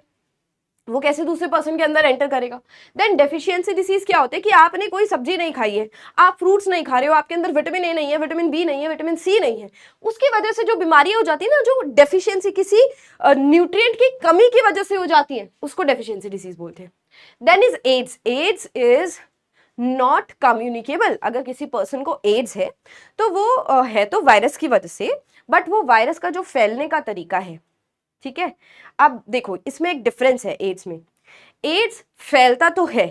वो कैसे दूसरे पर्सन के अंदर एंटर करेगा। देन डेफिशिएंसी डिसीज क्या होता है कि आपने कोई सब्जी नहीं खाई है, आप फ्रूट्स नहीं खा रहे हो, आपके अंदर विटामिन ए नहीं है, विटामिन बी नहीं है, विटामिन सी नहीं है, उसकी वजह से जो बीमारियां हो जाती है ना, जो डेफिशिएंसी किसी न्यूट्रिएंट की कमी की वजह से हो जाती है, उसको डेफिशिएंसी डिसीज बोलते हैं। Then is AIDS. AIDS is not communicable. अगर किसी पर्सन को एड्स है तो वो है तो वायरस की वजह से, बट वो वायरस का जो फैलने का तरीका है, ठीक है। अब देखो इसमें एक डिफरेंस है एड्स में। एड्स फैलता तो है,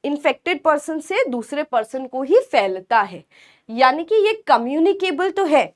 इन्फेक्टेड पर्सन से दूसरे पर्सन को ही फैलता है, यानी कि ये कम्युनिकेबल तो है।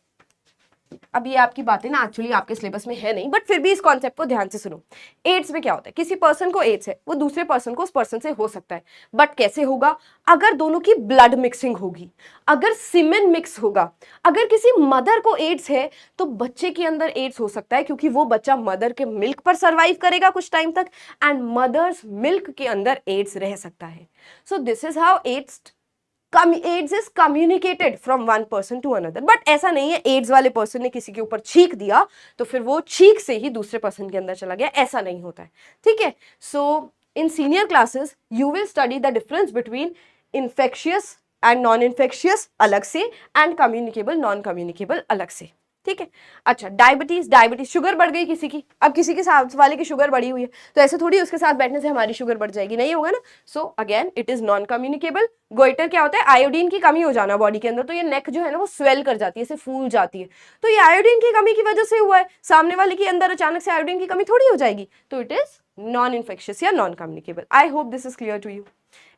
अब ये आपकी बातें ना एक्चुअली आपके सिलेबस में है नहीं, बट फिर भी इस कॉन्सेप्ट को ध्यान से सुनो। एड्स में क्या होता है, किसी पर्सन को एड्स है, वो दूसरे पर्सन को उस पर्सन से हो सकता है, बट कैसे होगा? अगर दोनों की ब्लड मिक्सिंग होगी, अगर सीमेन मिक्स होगा। अगर किसी मदर को एड्स है तो बच्चे के अंदर एड्स हो सकता है, क्योंकि वो बच्चा मदर के मिल्क पर सर्वाइव करेगा कुछ टाइम तक, एंड मदर्स मिल्क के अंदर एड्स रह सकता है। So this is how AIDS is communicated from one person to another. But ऐसा नहीं है एड्स वाले पर्सन ने किसी के ऊपर छींक दिया तो फिर वो छींक से ही दूसरे पर्सन के अंदर चला गया, ऐसा नहीं होता है, ठीक है। So in senior classes you will study the difference between infectious and non infectious अलग से, एंड कम्युनिकेबल नॉन कम्युनिकेबल अलग से, ठीक है। अच्छा, डायबिटीज शुगर बढ़ गई किसी की, अब किसी के साथ वाले की शुगर बढ़ी हुई है तो ऐसे थोड़ी उसके साथ बैठने से हमारी शुगर बढ़ जाएगी, नहीं होगा ना। So again it is non communicable. Goitre क्या होता है? आयोडीन की कमी हो जाना बॉडी के अंदर, तो ये नेक जो है ना वो स्वेल कर जाती है, ऐसे फूल जाती है, तो ये आयोडीन की कमी की वजह से हुआ है। सामने वाले के अंदर अचानक से आयोडीन की कमी थोड़ी हो जाएगी, तो इट इज नॉन इन्फेक्शियस या non communicable. I hope this is clear to you.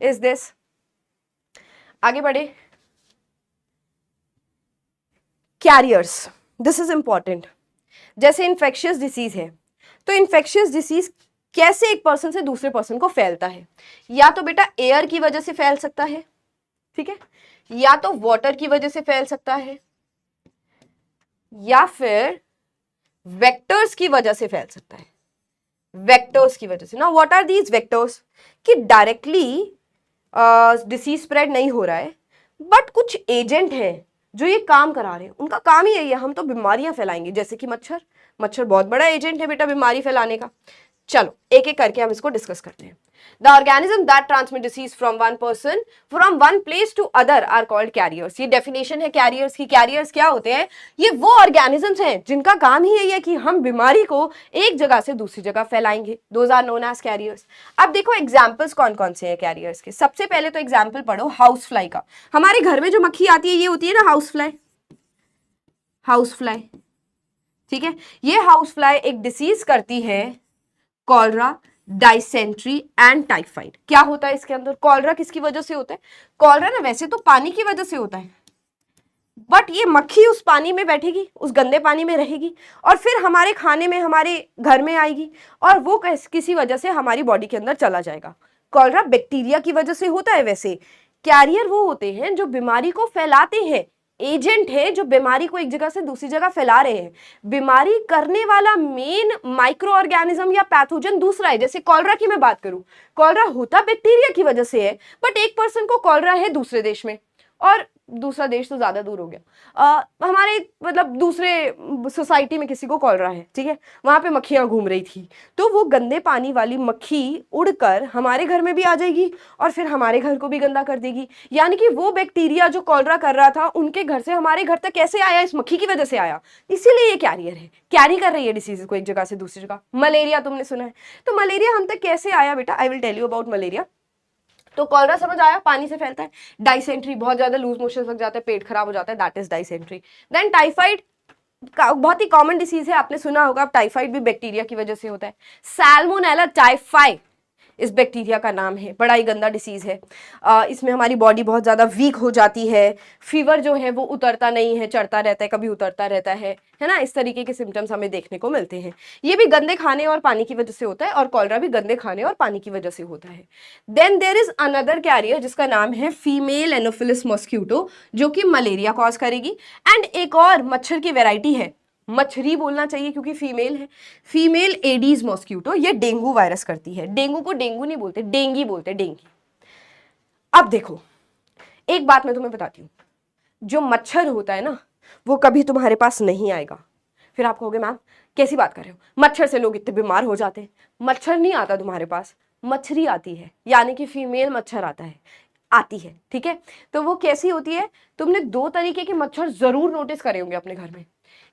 Is this? आगे बढ़े। Carriers, this is important. जैसे इन्फेक्शियस डिसीज है, तो इन्फेक्शियस डिसीज कैसे एक पर्सन से दूसरे पर्सन को फैलता है? या तो बेटा एयर की वजह से फैल सकता है, ठीक है, या तो वाटर की वजह से फैल सकता है, या फिर वेक्टर्स की वजह से फैल सकता है। वेक्टर्स की वजह से ना, व्हाट आर दीज वेक्टर्स? कि डायरेक्टली डिसीज स्प्रेड नहीं हो रहा है, बट कुछ एजेंट है जो ये काम करा रहे हैं, उनका काम ही यही है, हम तो बीमारियां फैलाएंगे। जैसे कि मच्छर बहुत बड़ा एजेंट है बेटा बीमारी फैलाने का। चलो एक एक करके हम इसको डिस्कस करते हैं। The organism that transmit disease from one person from one place to other are called carriers. ये डेफिनेशन है कैरियर्स की। कैरियर्स क्या होते हैं? ये वो ऑर्गेनिजम्स हैं जिनका काम ही यही है कि हम बीमारी को एक जगह से दूसरी जगह फैलाएंगे। Those are known as carriers. अब देखो एग्जाम्पल्स कौन कौन से हैं कैरियर्स के। सबसे पहले तो एग्जाम्पल पढ़ो हाउस फ्लाई का। हमारे घर में जो मक्खी आती है ये होती है ना हाउस फ्लाई। हाउस फ्लाई, ठीक है। ये हाउस फ्लाई एक डिसीज करती है कॉलरा, डाइसेंट्री एंड टाइफाइड। क्या होता है इसके अंदर? कॉलरा किसकी वजह से होता है? कॉलरा ना वैसे तो पानी की वजह से होता है, बट ये मक्खी उस पानी में बैठेगी, उस गंदे पानी में रहेगी और फिर हमारे खाने में, हमारे घर में आएगी और वो किसी वजह से हमारी बॉडी के अंदर चला जाएगा। कॉलरा बैक्टीरिया की वजह से होता है। वैसे कैरियर वो होते हैं जो बीमारी को फैलाते हैं, एजेंट है जो बीमारी को एक जगह से दूसरी जगह फैला रहे हैं। बीमारी करने वाला मेन माइक्रो ऑर्गेनिज्म या पैथोजन दूसरा है। जैसे कॉलरा की मैं बात करूं, कॉलरा होता बैक्टीरिया की वजह से है, बट एक पर्सन को कॉलरा है दूसरे देश में, और दूसरा देश तो ज्यादा दूर हो गया, हमारे मतलब दूसरे सोसाइटी में किसी को कॉलरा है, ठीक है, वहां पे मक्खियां घूम रही थी, तो वो गंदे पानी वाली मक्खी उड़कर हमारे घर में भी आ जाएगी और फिर हमारे घर को भी गंदा कर देगी। यानी कि वो बैक्टीरिया जो कॉलरा कर रहा था उनके घर से हमारे घर तक कैसे आया? इस मक्खी की वजह से आया। इसीलिए ये कैरियर है, कैरी कर रही है डिसीज को एक जगह से दूसरी जगह। मलेरिया तुमने सुना है, तो मलेरिया हम तक कैसे आया बेटा? I will tell you about malaria. तो कॉलरा समझ आया, पानी से फैलता है। डाइसेंट्री, बहुत ज्यादा लूज मोशन लग जाता है, पेट खराब हो जाता है, that is dysentery. Then typhoid, बहुत ही कॉमन डिसीज है, आपने सुना होगा। टाइफाइड भी बैक्टीरिया की वजह से होता है। सैल्मोनेला टाइफाई इस बैक्टीरिया का नाम है। बड़ा ही गंदा डिसीज है। इसमें हमारी बॉडी बहुत ज़्यादा वीक हो जाती है, फीवर जो है वो उतरता नहीं है, चढ़ता रहता है, कभी उतरता रहता है ना। इस तरीके के सिम्टम्स हमें देखने को मिलते हैं। ये भी गंदे खाने और पानी की वजह से होता है, और कॉलरा भी गंदे खाने और पानी की वजह से होता है। Then there is another carrier जिसका नाम है फीमेल एनोफिलिस मॉस्किटो, जो कि मलेरिया कॉज करेगी। एंड एक और मच्छर की वेराइटी है, मच्छरी बोलना चाहिए क्योंकि फीमेल है, फीमेल एडीज मॉस्किटो, ये डेंगू वायरस करती है। डेंगू को डेंगू नहीं बोलते, डेंगी बोलते, डेंगी। अब देखो, एक बात मैं तुम्हें बताती हूँ, जो मच्छर होता है ना वो कभी तुम्हारे पास नहीं आएगा। फिर आप कहोगे मैम कैसी बात कर रहे हो, मच्छर से लोग इतने बीमार हो जाते हैं। मच्छर नहीं आता तुम्हारे पास, मच्छरी आती है, यानी कि फीमेल मच्छर आती है, ठीक है। तो वो कैसी होती है, तुमने दो तरीके के मच्छर जरूर नोटिस करे होंगे अपने घर में।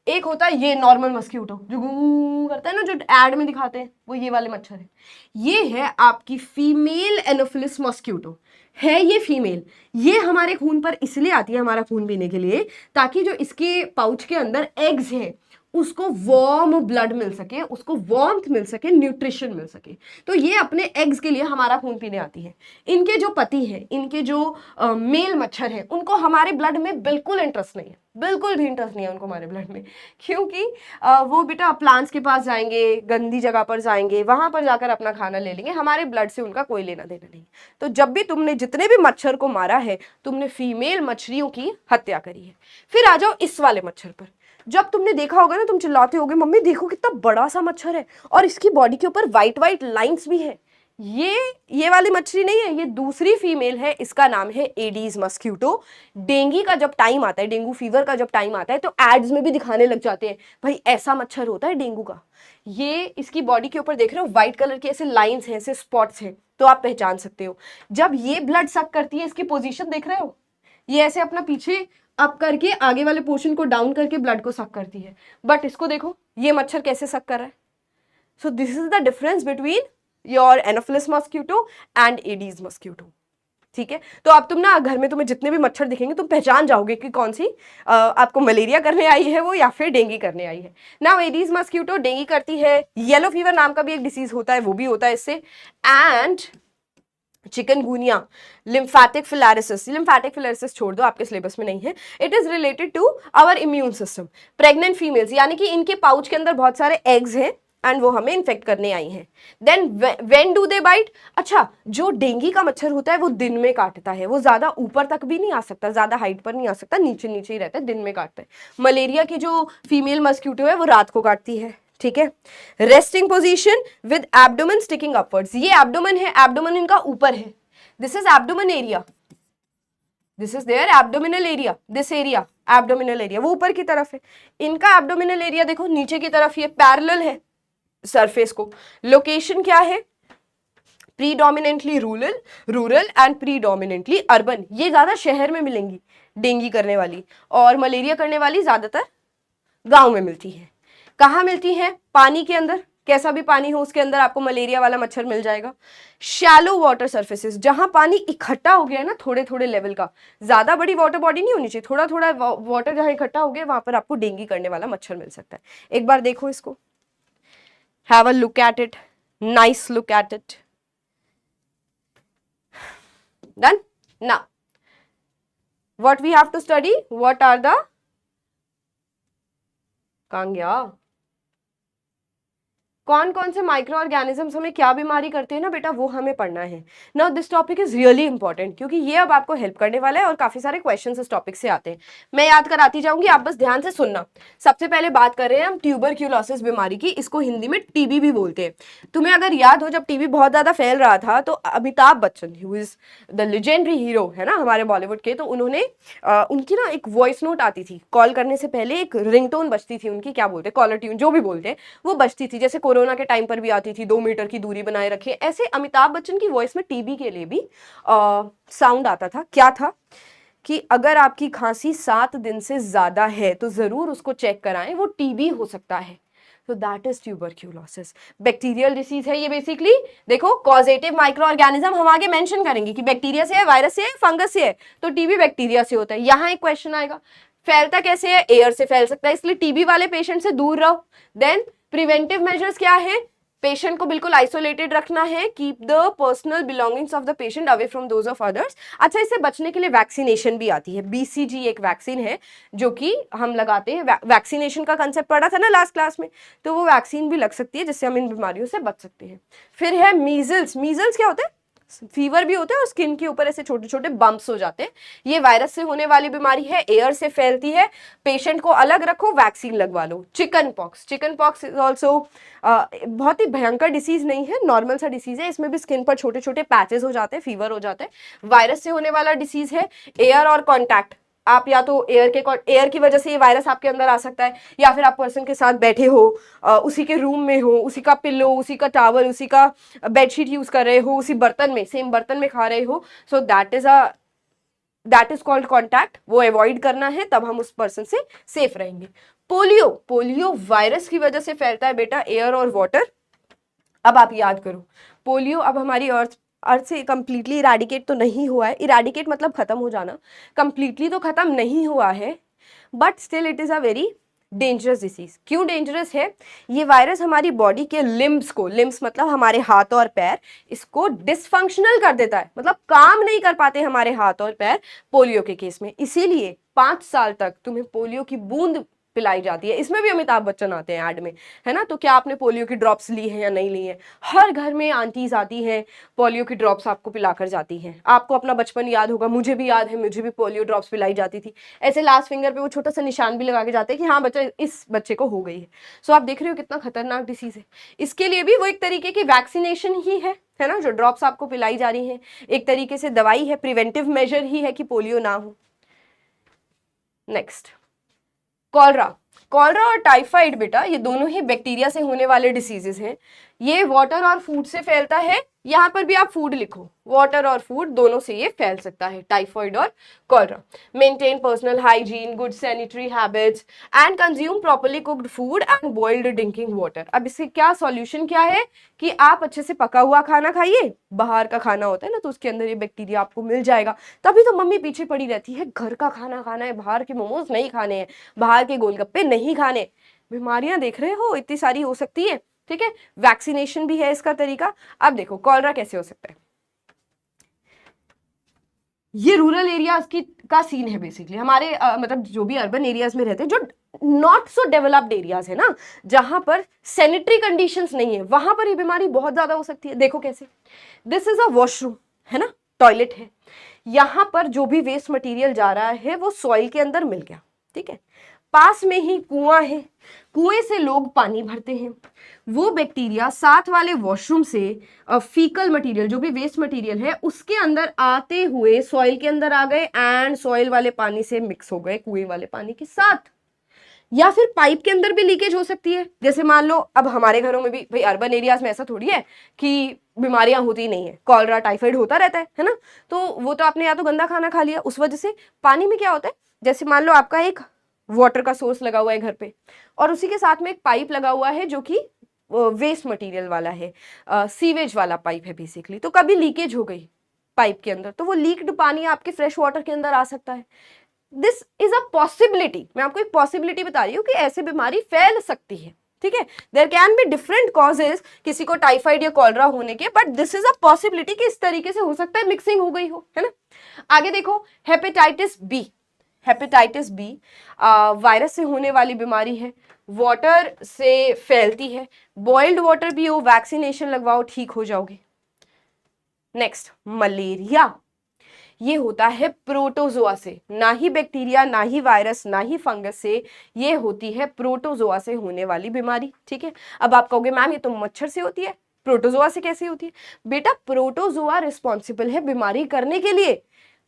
एक होता है ये नॉर्मल मस्क्यूटो जो गू करता है ना, जो एड में दिखाते हैं, वो ये वाले मच्छर है। ये है आपकी फीमेल एनोफिलिस मस्क्यूटो, है ये फीमेल। ये हमारे खून पर इसलिए आती है, हमारा खून पीने के लिए, ताकि जो इसके पाउच के अंदर एग्स है उसको वार्म ब्लड मिल सके, उसको वार्मथ मिल सके, न्यूट्रिशन मिल सके। तो ये अपने एग्स के लिए हमारा खून पीने आती है। इनके जो पति हैं, इनके जो मेल मच्छर हैं, उनको हमारे ब्लड में बिल्कुल इंटरेस्ट नहीं है, बिल्कुल भी इंटरेस्ट नहीं है उनको हमारे ब्लड में, क्योंकि वो बेटा प्लांट्स के पास जाएंगे, गंदी जगह पर जाएंगे, वहां पर जाकर अपना खाना ले लेंगे, हमारे ब्लड से उनका कोई लेना देना नहीं। तो जब भी तुमने जितने भी मच्छर को मारा है, तुमने फीमेल मछलियों की हत्या करी है। फिर आ जाओ इस वाले मच्छर पर। जब तुमने देखा होगा ना, तुम चिल्लाते होगे मम्मी देखो कितना बड़ा सा मच्छर है, और इसकी बॉडी के ऊपर व्हाइट व्हाइट लाइंस भी है। ये वाली मछली नहीं है, ये दूसरी फीमेल है, इसका नाम है एडीज मस्क्यूटो। डेंगू का जब टाइम आता है, डेंगू फीवर का जब टाइम आता है, तो एड्स में भी दिखाने लग जाते हैं भाई ऐसा मच्छर होता है डेंगू का। ये इसकी बॉडी के ऊपर देख रहे हो व्हाइट कलर के ऐसे लाइंस हैं, ऐसे स्पॉट्स हैं, तो आप पहचान सकते हो। जब ये ब्लड सक करती है, इसकी पोजीशन देख रहे हो, ये ऐसे अपना पीछे अप करके आगे वाले पोर्शन को डाउन करके ब्लड को सक करती है। बट इसको देखो ये मच्छर कैसे सक कर रहा है। So this is the difference between your anopheles mosquito and aedes mosquito, ठीक है। तो अब तुम ना घर में तुम्हें जितने भी मच्छर दिखेंगे तुम पहचान जाओगे कि कौन सी आपको मलेरिया करने आई है वो, या फिर डेंगू करने आई है। नाउ एडीज मॉस्किटो डेंगू करती है, येलो फीवर नाम का भी एक डिसीज होता है, वो भी होता है इससे, and chikungunya, lymphatic filariasis. Lymphatic filariasis छोड़ दो, आपके सिलेबस में नहीं है। It is related to our immune system. Pregnant females, यानी कि इनके पाउच के अंदर बहुत सारे एग्स हैं एंड वो हमें इन्फेक्ट करने आई हैं। Then when do they bite. अच्छा, जो डेंगू का मच्छर होता है वो दिन में काटता है, वो ज्यादा ऊपर तक भी नहीं आ सकता, ज्यादा हाइट पर नहीं आ सकता, नीचे नीचे ही रहता है, दिन में काटता है। मलेरिया की जो फीमेल मस्क्यूटो है वो रात को काटती है, ठीक है। Resting position with abdomen sticking upwards. ये एब्डोमेन है, एब्डोमेन इनका ऊपर है, this is abdomen area, this is their abdominal area, this area abdominal area, वो ऊपर की तरफ है। इनका एब्डोमिनल एरिया देखो नीचे की तरफ, ये पैरेलल है सरफेस को। लोकेशन क्या है, predominantly rural and predominantly urban. ये ज्यादा शहर में मिलेंगी डेंगू करने वाली, और मलेरिया करने वाली ज्यादातर गांव में मिलती है। कहाँ मिलती है, पानी के अंदर, कैसा भी पानी हो उसके अंदर आपको मलेरिया वाला मच्छर मिल जाएगा। शैलो वाटर सर्फेसेस, जहां पानी इकट्ठा हो गया है ना थोड़े थोड़े लेवल का, ज्यादा बड़ी वाटर बॉडी नहीं होनी चाहिए, थोड़ा थोड़ा वाटर जहां इकट्ठा हो गया वहां पर आपको डेंगू करने वाला मच्छर मिल सकता है। एक बार देखो इसको, have a look at it, nice look at it, done. Now what we have to study, what are the, कहां गया, कौन कौन से माइक्रो ऑर्गेनिजम्स हमें क्या बीमारी करते हैं ना बेटा, वो हमें पढ़ना है। Now this topic is really important, क्योंकि ये अब आपको हेल्प करने वाला है और काफी सारे क्वेश्चंस इस टॉपिक से आते हैं। मैं याद कराती जाऊंगी, आप बस ध्यान से सुनना। सबसे पहले बात कर रहे हैं हम ट्यूबरक्यूलोसिस बीमारी की, इसको हिंदी में टीबी भी बोलते हैं। तुम्हें अगर याद हो, जब टीबी बहुत ज्यादा फैल रहा था तो Amitabh Bachchan, who is the legendary hero है ना हमारे बॉलीवुड के, तो उन्होंने उनकी ना एक वॉइस नोट आती थी, कॉल करने से पहले एक रिंगटोन बजती थी उनकी, क्या बोलते हैं, कॉलर ट्यून जो भी बोलते हैं, वो बजती थी, जैसे कोरोना के टाइम पर भी आती थी, 2 मीटर की दूरी बनाए रखे। ऐसे अमिताभ बच्चन की वॉइस में टीबी के लिए भी साउंड आता था। क्या था कि अगर आपकी खांसी 7 दिन से ज्यादा है तो जरूर उसको चेक कराएं, वो टीबी हो सकता है। तो that is tuberculosis, bacterial disease है ये। बेसिकली देखो, कॉजेटिव माइक्रो ऑर्गेनिज्म हम आगे मेंशन करेंगे कि बैक्टीरिया से है, वायरस से है, फंगस से है, तो टीबी बैक्टीरिया से होता है। यहाँ एक क्वेश्चन आएगा, फैलता कैसे है, एयर से फैल सकता है, इसलिए टीबी वाले पेशेंट से दूर रहो। देन प्रिवेंटिव मेजर्स क्या है, पेशेंट को बिल्कुल आइसोलेटेड रखना है, keep the personal belongings of the patient away from those of others. अच्छा, इससे बचने के लिए वैक्सीनेशन भी आती है, BCG एक वैक्सीन है जो कि हम लगाते हैं। वैक्सीनेशन का कंसेप्ट पढ़ा था ना लास्ट क्लास में, तो वो वैक्सीन भी लग सकती है जिससे हम इन बीमारियों से बच सकते हैं। फिर है मीजल्स। मीजल्स क्या होता है? फीवर भी होता है और स्किन के ऊपर ऐसे छोटे छोटे बम्प्स हो जाते हैं। ये वायरस से होने वाली बीमारी है, एयर से फैलती है। पेशेंट को अलग रखो, वैक्सीन लगवा लो। Chicken pox. Chicken pox is also बहुत ही भयंकर डिसीज नहीं है, नॉर्मल सा डिसीज है। इसमें भी स्किन पर छोटे छोटे पैचेस हो जाते हैं, फीवर हो जाते हैं। वायरस से होने वाला डिसीज है। एयर और कॉन्टैक्ट, आप या तो एयर की वजह से ये वायरस आपके अंदर आ सकता है, या फिर आप पर्सन के साथ बैठे हो, उसी के रूम में हो, उसी का पिल्लो, उसी का टॉवल, उसी का बेडशीट यूज कर रहे हो, उसी बर्तन में, सेम बर्तन में खा रहे हो, so that is called contact. वो अवॉइड करना है, तब हम उस पर्सन से सेफ रहेंगे। पोलियो। पोलियो वायरस की वजह से फैलता है बेटा, एयर और वाटर। अब आप याद करो, पोलियो अब हमारी अर्थ से कंप्लीटली इराडिकेट तो नहीं हुआ है। इराडिकेट मतलब खत्म हो जाना, कंप्लीटली तो खत्म नहीं हुआ है, but still it is a very dangerous disease. क्यों डेंजरस है? ये वायरस हमारी बॉडी के लिम्ब्स को, लिम्ब्स मतलब हमारे हाथ और पैर, इसको डिसफंक्शनल कर देता है, मतलब काम नहीं कर पाते हमारे हाथ और पैर पोलियो के केस में। इसीलिए 5 साल तक तुम्हें पोलियो की बूंद पिलाई जाती है। इसमें भी अमिताभ बच्चन आते हैं ऐड में, है ना? तो क्या आपने पोलियो की ड्रॉप्स ली हैं या नहीं ली है? हर घर में आंटीज आती हैं, पोलियो की ड्रॉप्स आपको पिलाकर जाती हैं। आपको अपना बचपन याद होगा, मुझे भी याद है, मुझे भी पोलियो ड्रॉप्स पिलाई जाती थी। ऐसे लास्ट फिंगर पे वो छोटा सा निशान भी लगा के जाते हैं कि हाँ बच्चा, इस बच्चे को हो गई है। सो आप देख रहे हो कितना खतरनाक डिसीज है। इसके लिए भी वो एक तरीके की वैक्सीनेशन ही है ना, जो ड्रॉप्स आपको पिलाई जा रही है, एक तरीके से दवाई है, प्रिवेंटिव मेजर ही है कि पोलियो ना हो। Next, cholera. कॉलरा और टाइफाइड बेटा, ये दोनों ही बैक्टीरिया से होने वाले डिसीजेस हैं। ये वाटर और फूड से फैलता है। यहाँ पर भी आप फूड लिखो, वाटर और फूड दोनों से ये फैल सकता है, टाइफाइड और cholera. Maintain personal hygiene, good sanitary habits and consume properly cooked food and boiled drinking water. अब इसके क्या सॉल्यूशन क्या है कि आप अच्छे से पका हुआ खाना खाइए। बाहर का खाना होता है ना, तो उसके अंदर ये बैक्टीरिया आपको मिल जाएगा। तभी तो मम्मी पीछे पड़ी रहती है, घर का खाना खाना है, बाहर के मोमोज नहीं खाने हैं, बाहर के गोलगप्पे नहीं खाने। बीमारियां देख रहे हो इतनी सारी हो सकती है, ठीक है। वैक्सीनेशन भी है इसका तरीका। अब देखो कॉलरा कैसे हो सकता है। ये रूरल एरियाज का सीन है बेसिकली। हमारे मतलब जो भी अर्बन एरियाज में रहते हैं, जो नॉट सो डेवलप्ड एरियाज है ना, जहां पर सैनिटरी कंडीशंस नहीं है, वहां पर ये बीमारी बहुत ज्यादा हो सकती है। देखो कैसे, दिस इज अ वॉशरूम, है ना, टॉयलेट है। यहां पर जो भी वेस्ट मटेरियल जा रहा है वो सॉइल के अंदर मिल गया, ठीक है। पास में ही कुआं है, कुएं से लोग पानी भरते हैं। वो बैक्टीरिया साथ वाले वॉशरूम से फीकल मटेरियल, जो भी वेस्ट मटेरियल है, उसके अंदर आते हुए सॉइल के अंदर आ गए एंड सॉइल वाले पानी से मिक्स हो गए कुएं वाले पानी के साथ। या फिर पाइप के अंदर भी लीकेज हो सकती है। जैसे मान लो अब हमारे घरों में भी, भाई अर्बन एरियाज में ऐसा थोड़ी है कि बीमारियां होती नहीं है, कॉलरा टाइफाइड होता रहता है ना। तो वो तो आपने या तो गंदा खाना खा लिया, उस वजह से पानी में क्या होता है, जैसे मान लो आपका एक वाटर का सोर्स लगा हुआ है घर पे, और उसी के साथ में एक पाइप लगा हुआ है जो कि वेस्ट मटेरियल वाला है, सीवेज वाला पाइप है बेसिकली। तो कभी लीकेज हो गई पाइप के अंदर, तो वो लीक्ड पानी आपके फ्रेश वाटर के अंदर आ सकता है। This is a possibility. मैं आपको एक पॉसिबिलिटी बता रही हूँ कि ऐसे बीमारी फैल सकती है, ठीक है। There can be different causes किसी को टाइफाइड या कॉलरा होने के, but this is a possibility कि इस तरीके से हो सकता है, मिक्सिंग हो गई हो, है ना। आगे देखो, hepatitis B. Hepatitis B virus से होने वाली बीमारी है, वाटर से फैलती है। बॉइल्ड वाटर भी हो, वैक्सीनेशन लगवाओ, ठीक हो जाओगे। Next, malaria. ये होता है प्रोटोजोआ से, ना ही बैक्टीरिया, ना ही वायरस, ना ही फंगस से, ये होती है प्रोटोजोआ से होने वाली बीमारी, ठीक है। अब आप कहोगे मैम ये तो मच्छर से होती है, प्रोटोजोआ से कैसे होती है? बेटा प्रोटोजोआ रिस्पॉन्सिबल है बीमारी करने के लिए,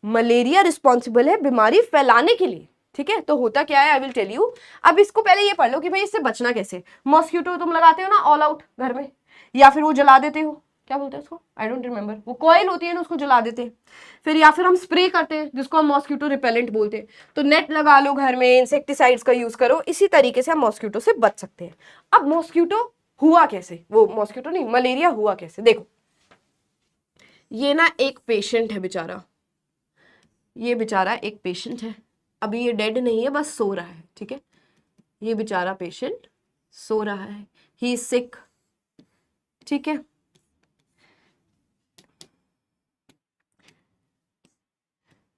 मलेरिया रिस्पॉन्सिबल है बीमारी फैलाने के लिए, ठीक है। तो होता क्या है, आई विल टेल यू। अब इसको पहले ये पढ़ लो कि भाई इससे बचना कैसे। मॉस्किटो तुम लगाते हो ना ऑल आउट घर में, या फिर वो जला देते हो, क्या बोलते हैं उसको, आई डोंट रिमेंबर, वो कॉइल होती है ना, उसको जला देते हैं। फिर या फिर हम स्प्रे करते हैं जिसको हम मॉस्किटो रिपेलेंट बोलते हैं। तो नेट लगा लो घर में, इंसेक्टिसाइड्स का यूज करो, इसी तरीके से हम मॉस्किटो से बच सकते हैं। अब मॉस्किटो हुआ कैसे, वो मॉस्किटो नहीं, मलेरिया हुआ कैसे। देखो ये ना एक पेशेंट है बेचारा, ये बेचारा एक पेशेंट है, अभी ये डेड नहीं है, बस सो रहा है, ठीक है। ये बेचारा पेशेंट सो रहा है, ही इज सिक, ठीक है,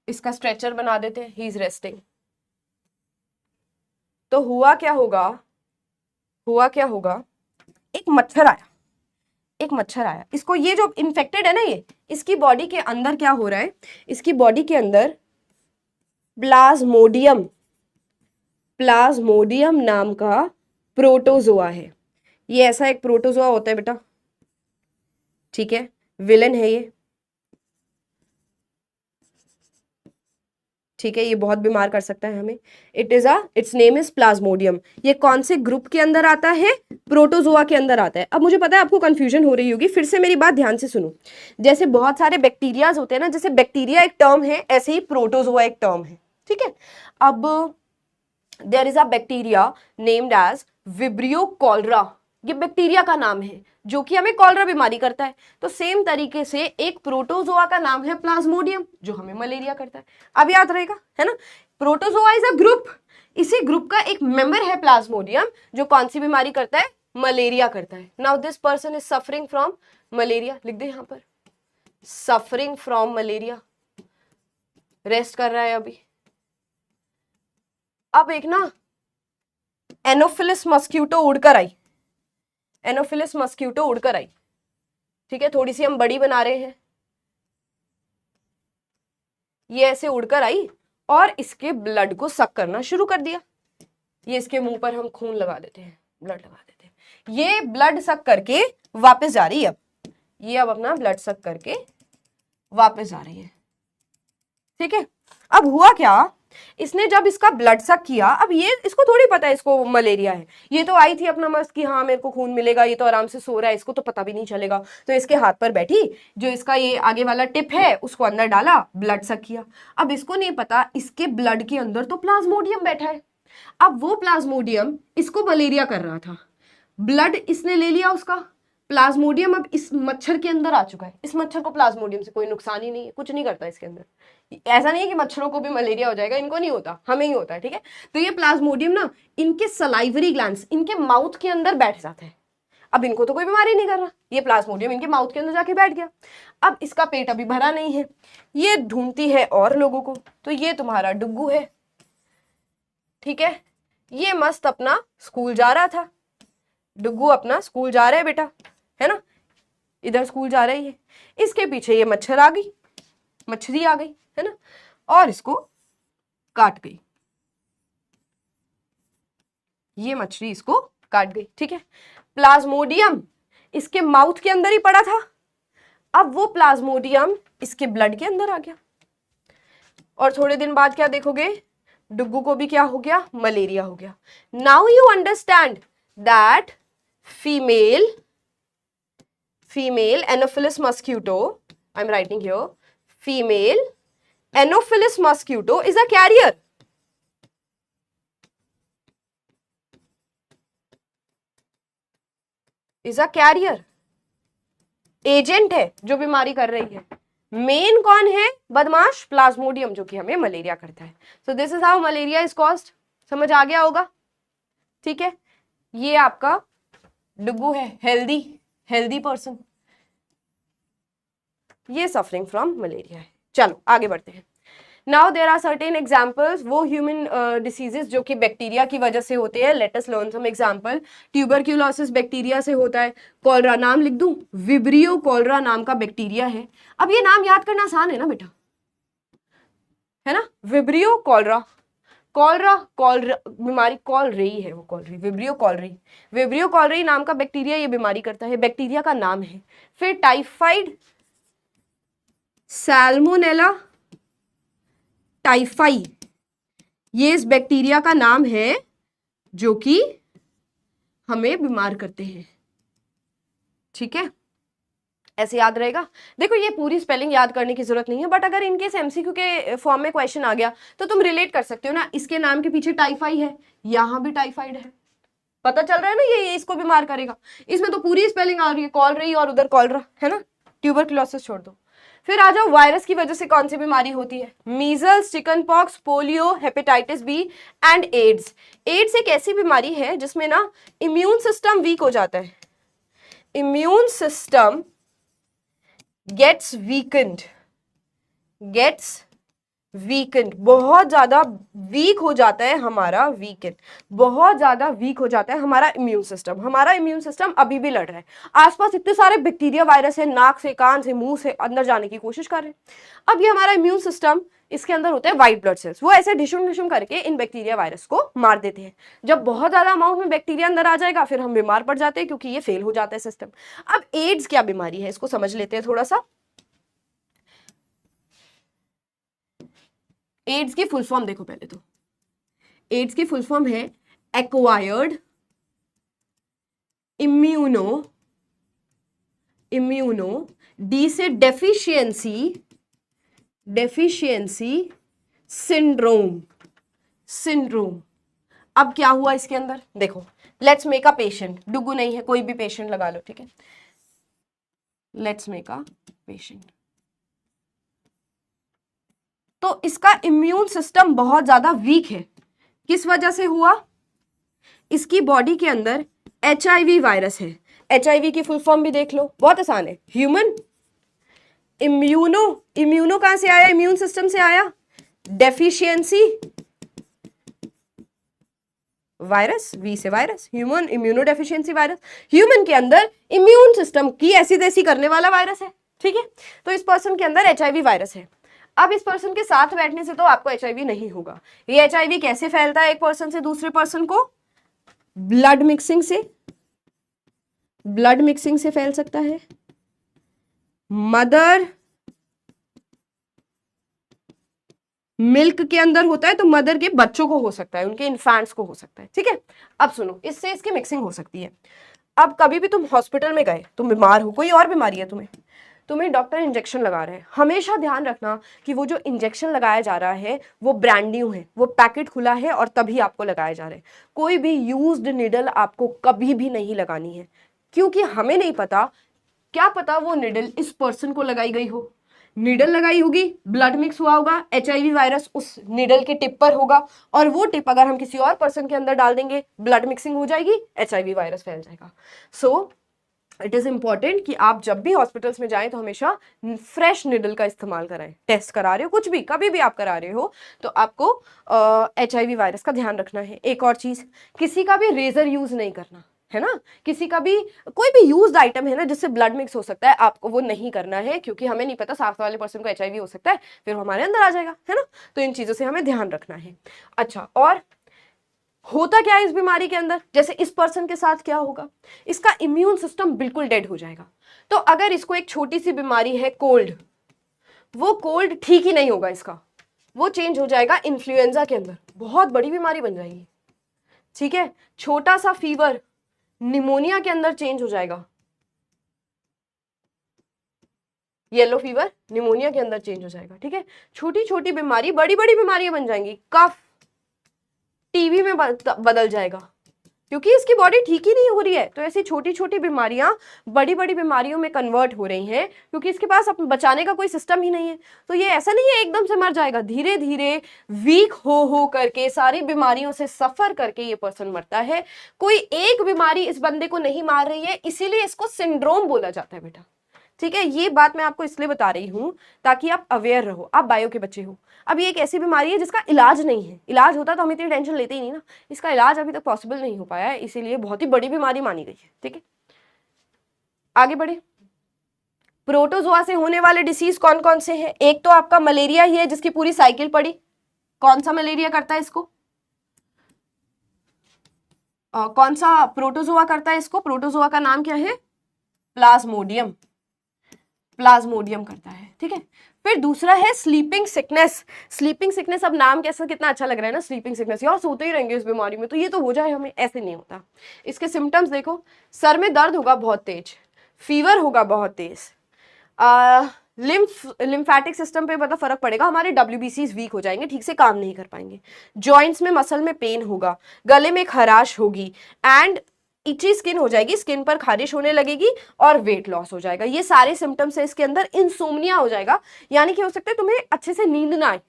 इसका स्ट्रेचर बना देते हैं, ही इज रेस्टिंग। तो हुआ क्या होगा, हुआ क्या होगा, एक मच्छर आया, एक मच्छर आया, इसको, ये जो इन्फेक्टेड है ना, ये इसकी बॉडी के अंदर क्या हो रहा है, इसकी बॉडी के अंदर प्लाज्मोडियम, प्लाज्मोडियम नाम का प्रोटोजोआ है। ये ऐसा एक प्रोटोजोआ होता है बेटा, ठीक है, विलन है ये, ठीक है, ये बहुत बीमार कर सकता है हमें। It's name is Plasmodium. ये कौन से ग्रुप के अंदर आता है, प्रोटोजोआ के अंदर आता है। अब मुझे पता है आपको कंफ्यूजन हो रही होगी, फिर से मेरी बात ध्यान से सुनो। जैसे बहुत सारे बैक्टीरियाज होते हैं ना, जैसे बैक्टीरिया एक टर्म है, ऐसे ही प्रोटोजोआ एक टर्म है, ठीक है। अब there is a bacteria named as vibrio cholera, ये बैक्टीरिया का नाम है जो कि हमें कॉलरा बीमारी करता है। तो सेम तरीके से एक प्रोटोजोआ का नाम है प्लाज्मोडियम, जो हमें मलेरिया करता है। अब याद रहेगा, है ना, प्रोटोजोआ इज अ ग्रुप, इसी ग्रुप का एक मेंबर है प्लाज्मोडियम, जो कौन सी बीमारी करता है, मलेरिया करता है। Now this person is suffering from malaria, लिख दे यहां पर, सफरिंग फ्रॉम मलेरिया, रेस्ट कर रहा है अभी। अब एक ना एनोफिलिस मस्क्यूटो उड़कर आई, एनोफिलिस मस्क्यूटो उड़कर आई, ठीक है, थोड़ी सी हम बड़ी बना रहे हैं, ये ऐसे उड़कर आई और इसके ब्लड को सक करना शुरू कर दिया। ये इसके मुंह पर हम खून लगा देते हैं, ब्लड लगा देते हैं, ये ब्लड सक करके वापस जा रही है। अब ये अब अपना ब्लड सक करके वापस जा रही है, ठीक है। अब हुआ क्या, इसने जब इसका ब्लड सक किया, अब ये इसको थोड़ी पता है इसको मलेरिया है, ये तो आई थी अपना मस्त कि हाँ मेरे को खून मिलेगा, ये तो आराम से सो रहा है, इसको तो पता भी नहीं चलेगा। तो इसके हाथ पर बैठी, जो इसका ये आगे वाला टिप है उसको अंदर डाला, ब्लड सक किया। अब इसको नहीं पता इसके ब्लड के अंदर तो प्लाज्मोडियम बैठा है। अब वो प्लाज्मोडियम इसको मलेरिया कर रहा था, ब्लड इसने ले लिया उसका, प्लाज्मोडियम अब इस मच्छर के अंदर आ चुका है। इस मच्छर को प्लाज्मोडियम से कोई नुकसान ही नहीं है, कुछ नहीं करता इसके अंदर। ऐसा नहीं है कि मच्छरों को भी मलेरिया हो जाएगा, इनको नहीं होता, हमें ही होता है, ठीक है। तो ये प्लाज्मोडियम ना इनके सलाइवरी ग्लैंड्स, इनके माउथ के अंदर बैठ जाता है। अब इनको तो कोई बीमारी नहीं कर रहा, ये प्लाज्मोडियम इनके माउथ के अंदर जाके बैठ गया। अब इसका पेट अभी भरा नहीं है, ये ढूंढती है और लोगों को। तो ये तुम्हारा डुग्गू है, ठीक है, ये मस्त अपना स्कूल जा रहा था, डुग्गू अपना स्कूल जा रहा है बेटा, है ना, इधर स्कूल जा रही है। इसके पीछे ये मच्छर आ गई, मछली आ गई, है ना, और इसको काट गई, ये मछली इसको काट गई, ठीक है। प्लाज्मोडियम इसके माउथ के अंदर ही पड़ा था, अब वो प्लाज्मोडियम इसके ब्लड के अंदर आ गया, और थोड़े दिन बाद क्या देखोगे, डुग्गू को भी क्या हो गया, मलेरिया हो गया। Now you understand that female Anopheles mosquito, I'm writing here, female Anopheles mosquito is a carrier. Is a carrier. Agent है जो बीमारी कर रही है। मेन कौन है बदमाश, प्लाज्मोडियम, जो कि हमें मलेरिया करता है। So this is how malaria is caused, समझ आ गया होगा, ठीक है। ये आपका डुग्गू है, हेल्दी पर्सन, ये सफरिंग फ्रॉम मलेरिया है। चलो आगे बढ़ते हैं। Now there are certain examples, वो ह्यूमन डिसीजेस जो कि बैक्टीरिया की वजह से होते हैं। Let us learn some example. Tuberculosis bacteria से होता है। कॉलरा, नाम लिख दूं, विब्रियो कॉलरा नाम का बैक्टीरिया है। अब ये नाम याद करना आसान है ना बेटा, है ना, विब्रियो कॉलरा, कॉलरा बीमारी, कॉल रही है वो, कॉल रही, विब्रियो कॉलरी नाम का बैक्टीरिया ये बीमारी करता है, बैक्टीरिया का नाम है। फिर टाइफाइड सैल्मोनेला टाइफाई, ये इस बैक्टीरिया का नाम है जो कि हमें बीमार करते हैं, ठीक है, ऐसे याद रहेगा। देखो ये पूरी स्पेलिंग याद करने की जरूरत नहीं है, बट अगर इनकेस एमसीक्यू के फॉर्म में क्वेश्चन आ गया तो तुम रिलेट कर सकते हो ना, इसके नाम के पीछे टाइफाई है, यहां भी टाइफाइड है, पता चल रहा है ना, ये इसको बीमार करेगा। इसमें तो पूरी स्पेलिंग आ रही है, कॉल रही और उधर कॉलरा, है ना। ट्यूबरक्लोसिस छोड़ दो। फिर आ जाओ, वायरस की वजह से कौन सी बीमारी होती है, measles, chicken pox, polio, hepatitis B and AIDS. AIDS एक ऐसी बीमारी है जिसमें ना इम्यून सिस्टम वीक हो जाता है, immune system gets weakened, बहुत ज्यादा वीक हो जाता है हमारा, बहुत ज्यादा वीक हो जाता है हमारा इम्यून सिस्टम। हमारा इम्यून सिस्टम अभी भी लड़ रहा है, आसपास इतने सारे बैक्टीरिया वायरस है, नाक से, कान से, मुंह से अंदर जाने की कोशिश कर रहे हैं। अब ये हमारा इम्यून सिस्टम, इसके अंदर होते हैं व्हाइट ब्लड सेल्स, वो ऐसे डिशुम करके इन बैक्टीरिया वायरस को मार देते हैं। जब बहुत ज्यादा अमाउंट में बैक्टीरिया अंदर आ जाएगा फिर हम बीमार पड़ जाते हैं, क्योंकि ये फेल हो जाता है सिस्टम। अब एड्स क्या बीमारी है, इसको समझ लेते हैं थोड़ा सा। एड्स की फुल फॉर्म देखो पहले तो, एड्स की फुल फॉर्म है एक्वायर्ड इम्यूनो, डी से डेफिशिएंसी सिंड्रोम। अब क्या हुआ इसके अंदर देखो, लेट्स मेक अ पेशेंट, डुगू नहीं है, कोई भी पेशेंट लगा लो, ठीक है, लेट्स मेक अ पेशेंट। तो इसका इम्यून सिस्टम बहुत ज्यादा वीक है, किस वजह से हुआ, इसकी बॉडी के अंदर HIV वायरस है। HIV की फुल फॉर्म भी देख लो, बहुत आसान है, ह्यूमन इम्यूनो कहां से आया, इम्यून सिस्टम से आया, डेफिशिएंसी वायरस, वी से virus, human immuno deficiency virus. Human के अंदर इम्यून सिस्टम की ऐसी तैसी करने वाला वायरस है, ठीक है। तो इस पर्सन के अंदर HIV वायरस है। अब इस पर्सन के साथ बैठने से तो आपको HIV नहीं होगा। ये HIV कैसे फैलता है एक पर्सन से दूसरे पर्सन को, ब्लड मिक्सिंग से फैल सकता है, मदर मिल्क के अंदर होता है तो मदर के बच्चों को हो सकता है, उनके इन्फेंट्स को हो सकता है, ठीक है। अब सुनो, इससे इसकी मिक्सिंग हो सकती है। अब कभी भी तुम हॉस्पिटल में गए, तुम बीमार हो, कोई और बीमारी है तुम्हें डॉक्टर इंजेक्शन लगा रहे हैं, हमेशा ध्यान रखना कि वो जो इंजेक्शन लगाया जा रहा है वो ब्रांड न्यू है, वो पैकेट खुला है और तभी आपको लगाया जा रहा है। कोई भी यूज्ड निडल आपको कभी भी नहीं लगानी है, क्योंकि हमें नहीं पता, क्या पता वो निडल इस पर्सन को लगाई गई हो, निडल लगाई होगी, ब्लड मिक्स हुआ होगा, HIV वायरस उस निडल के टिप पर होगा, और वो टिप अगर हम किसी और पर्सन के अंदर डाल देंगे, ब्लड मिक्सिंग हो जाएगी, HIV वायरस फैल जाएगा। सो इट इज इंपॉर्टेंट कि आप जब भी हॉस्पिटल्स में जाएं तो हमेशा फ्रेश निडल का इस्तेमाल कराएं। टेस्ट करा रहे हो, कुछ भी कभी भी आप करा रहे हो, तो आपको HIV वायरस का ध्यान रखना है। एक और चीज, किसी का भी रेजर यूज नहीं करना है ना, किसी का भी कोई भी यूज्ड आइटम है ना जिससे ब्लड मिक्स हो सकता है, आपको वो नहीं करना है, क्योंकि हमें नहीं पता साथ वाले पर्सन को HIV हो सकता है, फिर हमारे अंदर आ जाएगा, है ना। तो इन चीजों से हमें ध्यान रखना है। अच्छा, और होता क्या है इस बीमारी के अंदर, जैसे इस पर्सन के साथ क्या होगा, इसका इम्यून सिस्टम बिल्कुल डेड हो जाएगा। तो अगर इसको एक छोटी सी बीमारी है कोल्ड, वो कोल्ड ठीक ही नहीं होगा इसका, वो चेंज हो जाएगा इन्फ्लुएंजा के अंदर, बहुत बड़ी बीमारी बन जाएगी, ठीक है। छोटा सा फीवर निमोनिया के अंदर चेंज हो जाएगा, येलो फीवर निमोनिया के अंदर चेंज हो जाएगा, ठीक है। छोटी छोटी बीमारी बड़ी बड़ी बीमारियां बन जाएंगी, कफ टीबी में बदल जाएगा, क्योंकि इसकी बॉडी ठीक ही नहीं हो रही है। तो ऐसी छोटी छोटी बीमारियां बड़ी बड़ी बीमारियों में कन्वर्ट हो रही हैं, क्योंकि इसके पास बचाने का कोई सिस्टम ही नहीं है। तो ये ऐसा नहीं है एकदम से मर जाएगा, धीरे धीरे वीक हो करके सारी बीमारियों से सफर करके ये पर्सन मरता है। कोई एक बीमारी इस बंदे को नहीं मार रही है, इसीलिए इसको सिंड्रोम बोला जाता है बेटा, ठीक है। ये बात मैं आपको इसलिए बता रही हूं ताकि आप अवेयर रहो, आप बायो के बच्चे हो। अब ये एक ऐसी बीमारी है जिसका इलाज नहीं है, इलाज होता तो हम इतनी टेंशन लेते ही नहीं ना, इसका इलाज अभी तक पॉसिबल नहीं हो पाया है, इसीलिए बहुत ही बड़ी बीमारी मानी गई है, ठीक है। आगे बढ़े, प्रोटोजोआ से होने वाले डिसीज कौन कौन से हैं, एक तो आपका मलेरिया ही है जिसकी पूरी साइकिल पड़ी। कौन सा मलेरिया करता है इसको, कौन सा प्रोटोजोआ करता है इसको, प्रोटोजोआ का नाम क्या है, प्लाज्मोडियम करता है, ठीक है। फिर दूसरा है स्लीपिंग सिकनेस। अब नाम कैसा कितना अच्छा लग रहा है ना, स्लीपिंग सिकनेस, यार सोते ही रहेंगे इस बीमारी में तो ये तो हो जाए हमें, ऐसे नहीं होता। इसके सिम्टम्स देखो, सर में दर्द होगा बहुत तेज, फीवर होगा बहुत तेज, लिम्फेटिक सिस्टम पे मतलब फर्क पड़ेगा, हमारे WBCs वीक हो जाएंगे, ठीक से काम नहीं कर पाएंगे, जॉइंट्स में मसल में पेन होगा, गले में खराश होगी, एंड इची स्किन हो जाएगी, स्किन पर खारिश होने लगेगी, और वेट लॉस हो जाएगा। ये सारे सिम्टम्स है इसके अंदर। इंसोम्निया हो जाएगा, यानी कि हो सकता है तुम्हें अच्छे से नींद ना आए,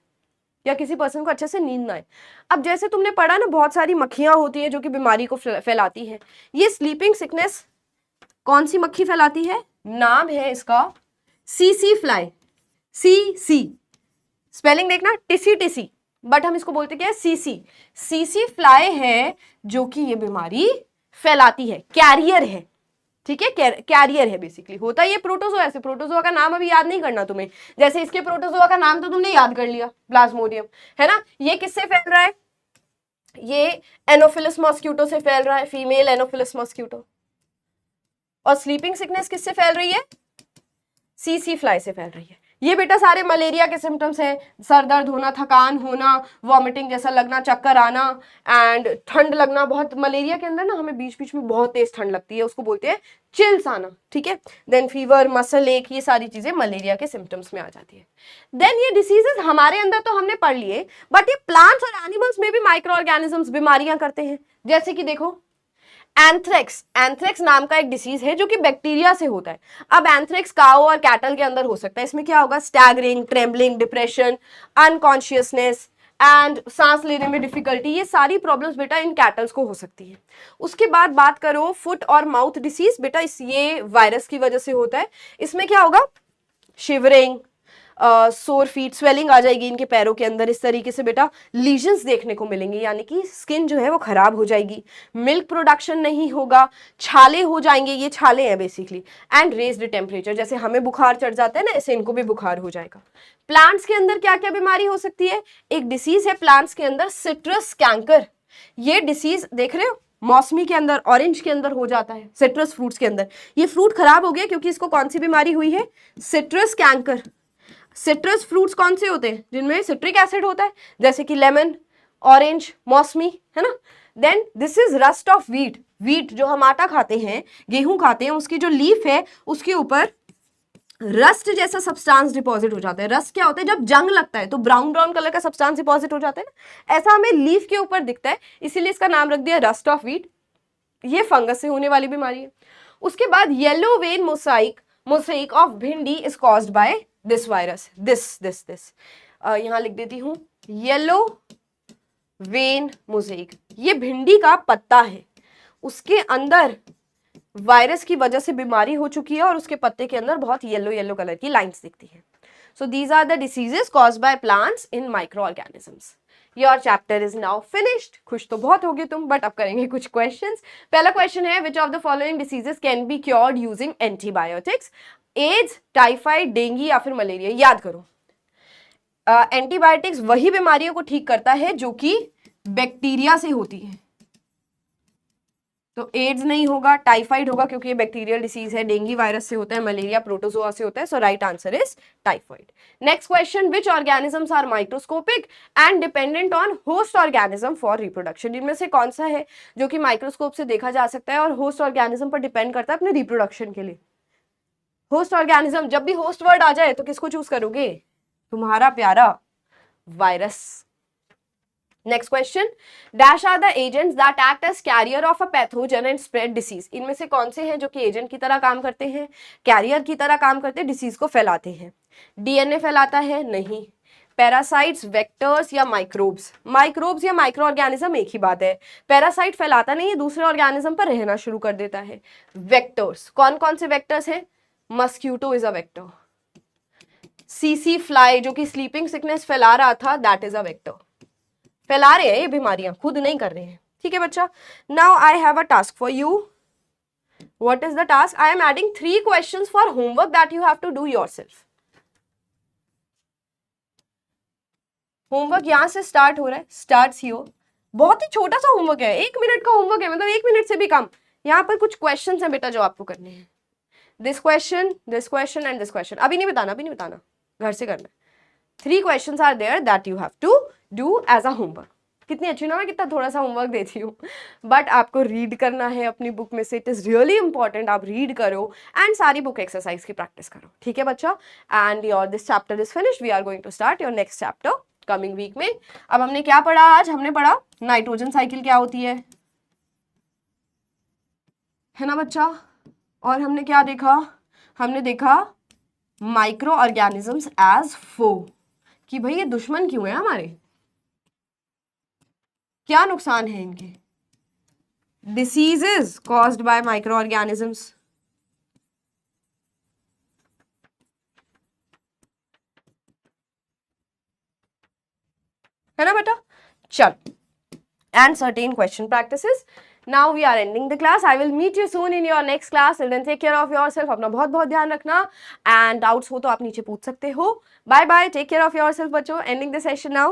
या किसी पर्सन को अच्छे से नींद ना आए। अब जैसे तुमने पढ़ा ना, बहुत सारी मक्खियां होती हैं जो कि बीमारी को फैलाती हैं, ये स्लीपिंग सिकनेस कौन सी मक्खी फैलाती है? नाम है इसका सीसी फ्लाई। सीसी स्पेलिंग देखना, टिसी टिसी, बट हम इसको बोलते क्या है? सीसी। सीसी फ्लाई है जो कि ये बीमारी फैलाती है, कैरियर है, ठीक है, कैरियर है बेसिकली। होता ये प्रोटोजोआ से, प्रोटोजोआ का नाम अभी याद नहीं करना तुम्हें, जैसे इसके प्रोटोजोआ का नाम तो तुमने याद कर लिया, प्लाज्मोडियम, है ना। ये किससे फैल रहा है? ये एनोफिलस मॉस्क्यूटो से फैल रहा है, फीमेल एनोफिलस मॉस्क्यूटो। और स्लीपिंग सिकनेस किससे फैल रही है? सीसी फ्लाई से फैल रही है। ये बेटा सारे मलेरिया के सिम्टम्स हैं, सर दर्द होना, थकान होना, वॉमिटिंग जैसा लगना, चक्कर आना एंड ठंड लगना। बहुत मलेरिया के अंदर ना हमें बीच बीच में बहुत तेज ठंड लगती है, उसको बोलते हैं चिल्स आना, ठीक है। देन फीवर, मसल एक, ये सारी चीजें मलेरिया के सिम्टम्स में आ जाती है। देन ये डिसीजेस हमारे अंदर तो हमने पढ़ लिए, बट ये प्लांट्स और एनिमल्स में भी माइक्रो ऑर्गेनिजम्स बीमारियां करते हैं। जैसे कि देखो एंथ्रेक्स, एंथ्रेक्स नाम का एक डिसीज है जो कि बैक्टीरिया से होता है। अब एंथ्रेक्स काओ और कैटल के अंदर हो सकता है। इसमें क्या होगा? Staggering, trembling, depression, unconsciousness and सांस लेने में डिफिकल्टी, ये सारी प्रॉब्लम्स बेटा इन कैटल्स को हो सकती है। उसके बाद बात करो फुट और माउथ डिसीज, बेटा ये वायरस की वजह से होता है। इसमें क्या होगा? शिवरिंग, सोर फीट, स्वेलिंग आ जाएगी इनके पैरों के अंदर, इस तरीके से बेटा लीजन्स देखने को मिलेंगे, यानी कि स्किन जो है वो खराब हो जाएगी, मिल्क प्रोडक्शन नहीं होगा, छाले हो जाएंगे, ये छाले हैं बेसिकली, एंड रेज्ड टेम्परेचर, जैसे हमें बुखार चढ़ जाता है ना, ऐसे इनको भी बुखार हो जाएगा। प्लांट्स के अंदर क्या क्या बीमारी हो सकती है? एक डिसीज है प्लांट्स के अंदर, सिट्रस कैंकर। ये डिसीज देख रहे हो, मौसमी के अंदर, ऑरेंज के अंदर हो जाता है, सिट्रस फ्रूट्स के अंदर। ये फ्रूट खराब हो गया क्योंकि इसको कौन सी बीमारी हुई है? Citrus canker. सिट्रस फ्रूट्स कौन से होते हैं? जिनमें सिट्रिक एसिड होता है, जैसे कि लेमन, ऑरेंज, मौसमी, है ना। Then this is rust of wheat. Wheat जो हम आटा खाते हैं, गेहूं खाते हैं, उसकी जो लीफ है उसके ऊपर रस्ट जैसा सब्सटेंस डिपॉजिट हो जाता है। रस्ट क्या होता है? जब जंग लगता है तो ब्राउन ब्राउन कलर का सब्सटेंस डिपॉजिट हो जाता है ना, ऐसा हमें लीफ के ऊपर दिखता है, इसीलिए इसका नाम रख दिया रस्ट ऑफ व्हीट। ये फंगस से होने वाली बीमारी है। उसके बाद येलो वेन मोसाइक ऑफ भिंडी is caused by this virus, this यहां लिख देती हूं, येलो वेन मोज़ेक। ये भिंडी का पत्ता है, उसके अंदर वायरस की वजह से बीमारी हो चुकी है और उसके पत्ते के अंदर बहुत येलो येलो कलर की लाइंस दिखती है। So these are the diseases caused by plants in micro organisms. Your chapter is now finished. खुश तो बहुत होगे तुम, बट अब करेंगे कुछ क्वेश्चंस। पहला क्वेश्चन है, which of the following diseases can be cured using antibiotics? AIDS, typhoid, dengue या फिर मलेरिया? याद करो, एंटीबायोटिक्स वही बीमारियों को ठीक करता है जो कि बैक्टीरिया से होती है। तो एड्स नहीं होगा, टाइफाइड होगा क्योंकि ये बैक्टीरियल डिसीज है, डेंगू वायरस से होता है, मलेरिया प्रोटोजोआ से होता है। So right answer is typhoid. Next question, which organisms are microscopic and dependent on host organism for reproduction? इनमें से कौन सा है जो कि माइक्रोस्कोप से देखा जा सकता है और होस्ट ऑर्गेनिज्म पर डिपेंड करता है अपने रिप्रोडक्शन के लिए? होस्ट ऑर्गेनिज्म, जब भी होस्ट वर्ड आ जाए तो किसको चूज करोगे? तुम्हारा प्यारा virus. Next question, dash are the agents that act as carrier of a pathogen and spread disease? इनमें से कौन से हैं जो कि एजेंट की तरह काम करते हैं, कैरियर की तरह काम करते हैं, डिसीज को फैलाते हैं? डीएनए फैलाता है? नहीं। पैरासाइट्स, वेक्टर्स या माइक्रोब्स? माइक्रोब्स या माइक्रो ऑर्गेनिज्म एक ही बात है। पैरासाइट फैलाता नहीं है, दूसरे ऑर्गेनिज्म पर रहना शुरू कर देता है। वेक्टर्स, कौन कौन से वेक्टर्स हैं? Mosquito is a vector. CC fly जो कि स्लीपिंग सिकनेस फैला रहा था, दैट इज अ वेक्टर। फैला रहे हैं ये बीमारियां, खुद नहीं कर रहे हैं, ठीक है बच्चा। Now I have a task for you. What is the task? I am adding 3 questions for homework that you have to do yourself. Homework यहां से स्टार्ट हो रहा है, स्टार्ट्स हियर। बहुत ही छोटा सा होमवर्क है, 1 मिनट का होमवर्क है, मतलब 1 मिनट से भी कम। यहाँ पर कुछ क्वेश्चंस हैं बेटा जो आपको करने हैं। This question and this question. अभी नहीं बताना, घर से करना। 3 questions are there that you have to do as a homework. कितनी अच्छी ना मैं कितना थोड़ा सा होमवर्क देती हूँ, बट आपको रीड करना है अपनी बुक में से। इट इज रियली इंपॉर्टेंट, आप रीड करो एंड सारी बुक एक्सरसाइज की प्रैक्टिस करो, ठीक है बच्चा। And your this chapter is finished. We are going to start your next chapter coming week में। अब हमने क्या पढ़ा आज? हमने पढ़ा नाइट्रोजन साइकिल क्या होती है ना बच्चा। और हमने क्या देखा? हमने देखा माइक्रो ऑर्गेनिजम्स एज फो, कि भाई ये दुश्मन क्यों है हमारे, क्या नुकसान है इनके। Diseases caused by micro organisms, है ना बेटा? चल, and certain question practices. Now we are ending the class. I will meet you soon in your next class. Till then, take care of yourself. अपना बहुत बहुत ध्यान रखना. And doubts हो तो आप नीचे पूछ सकते हो. Bye bye. Take care of yourself बच्चों. Ending the session now.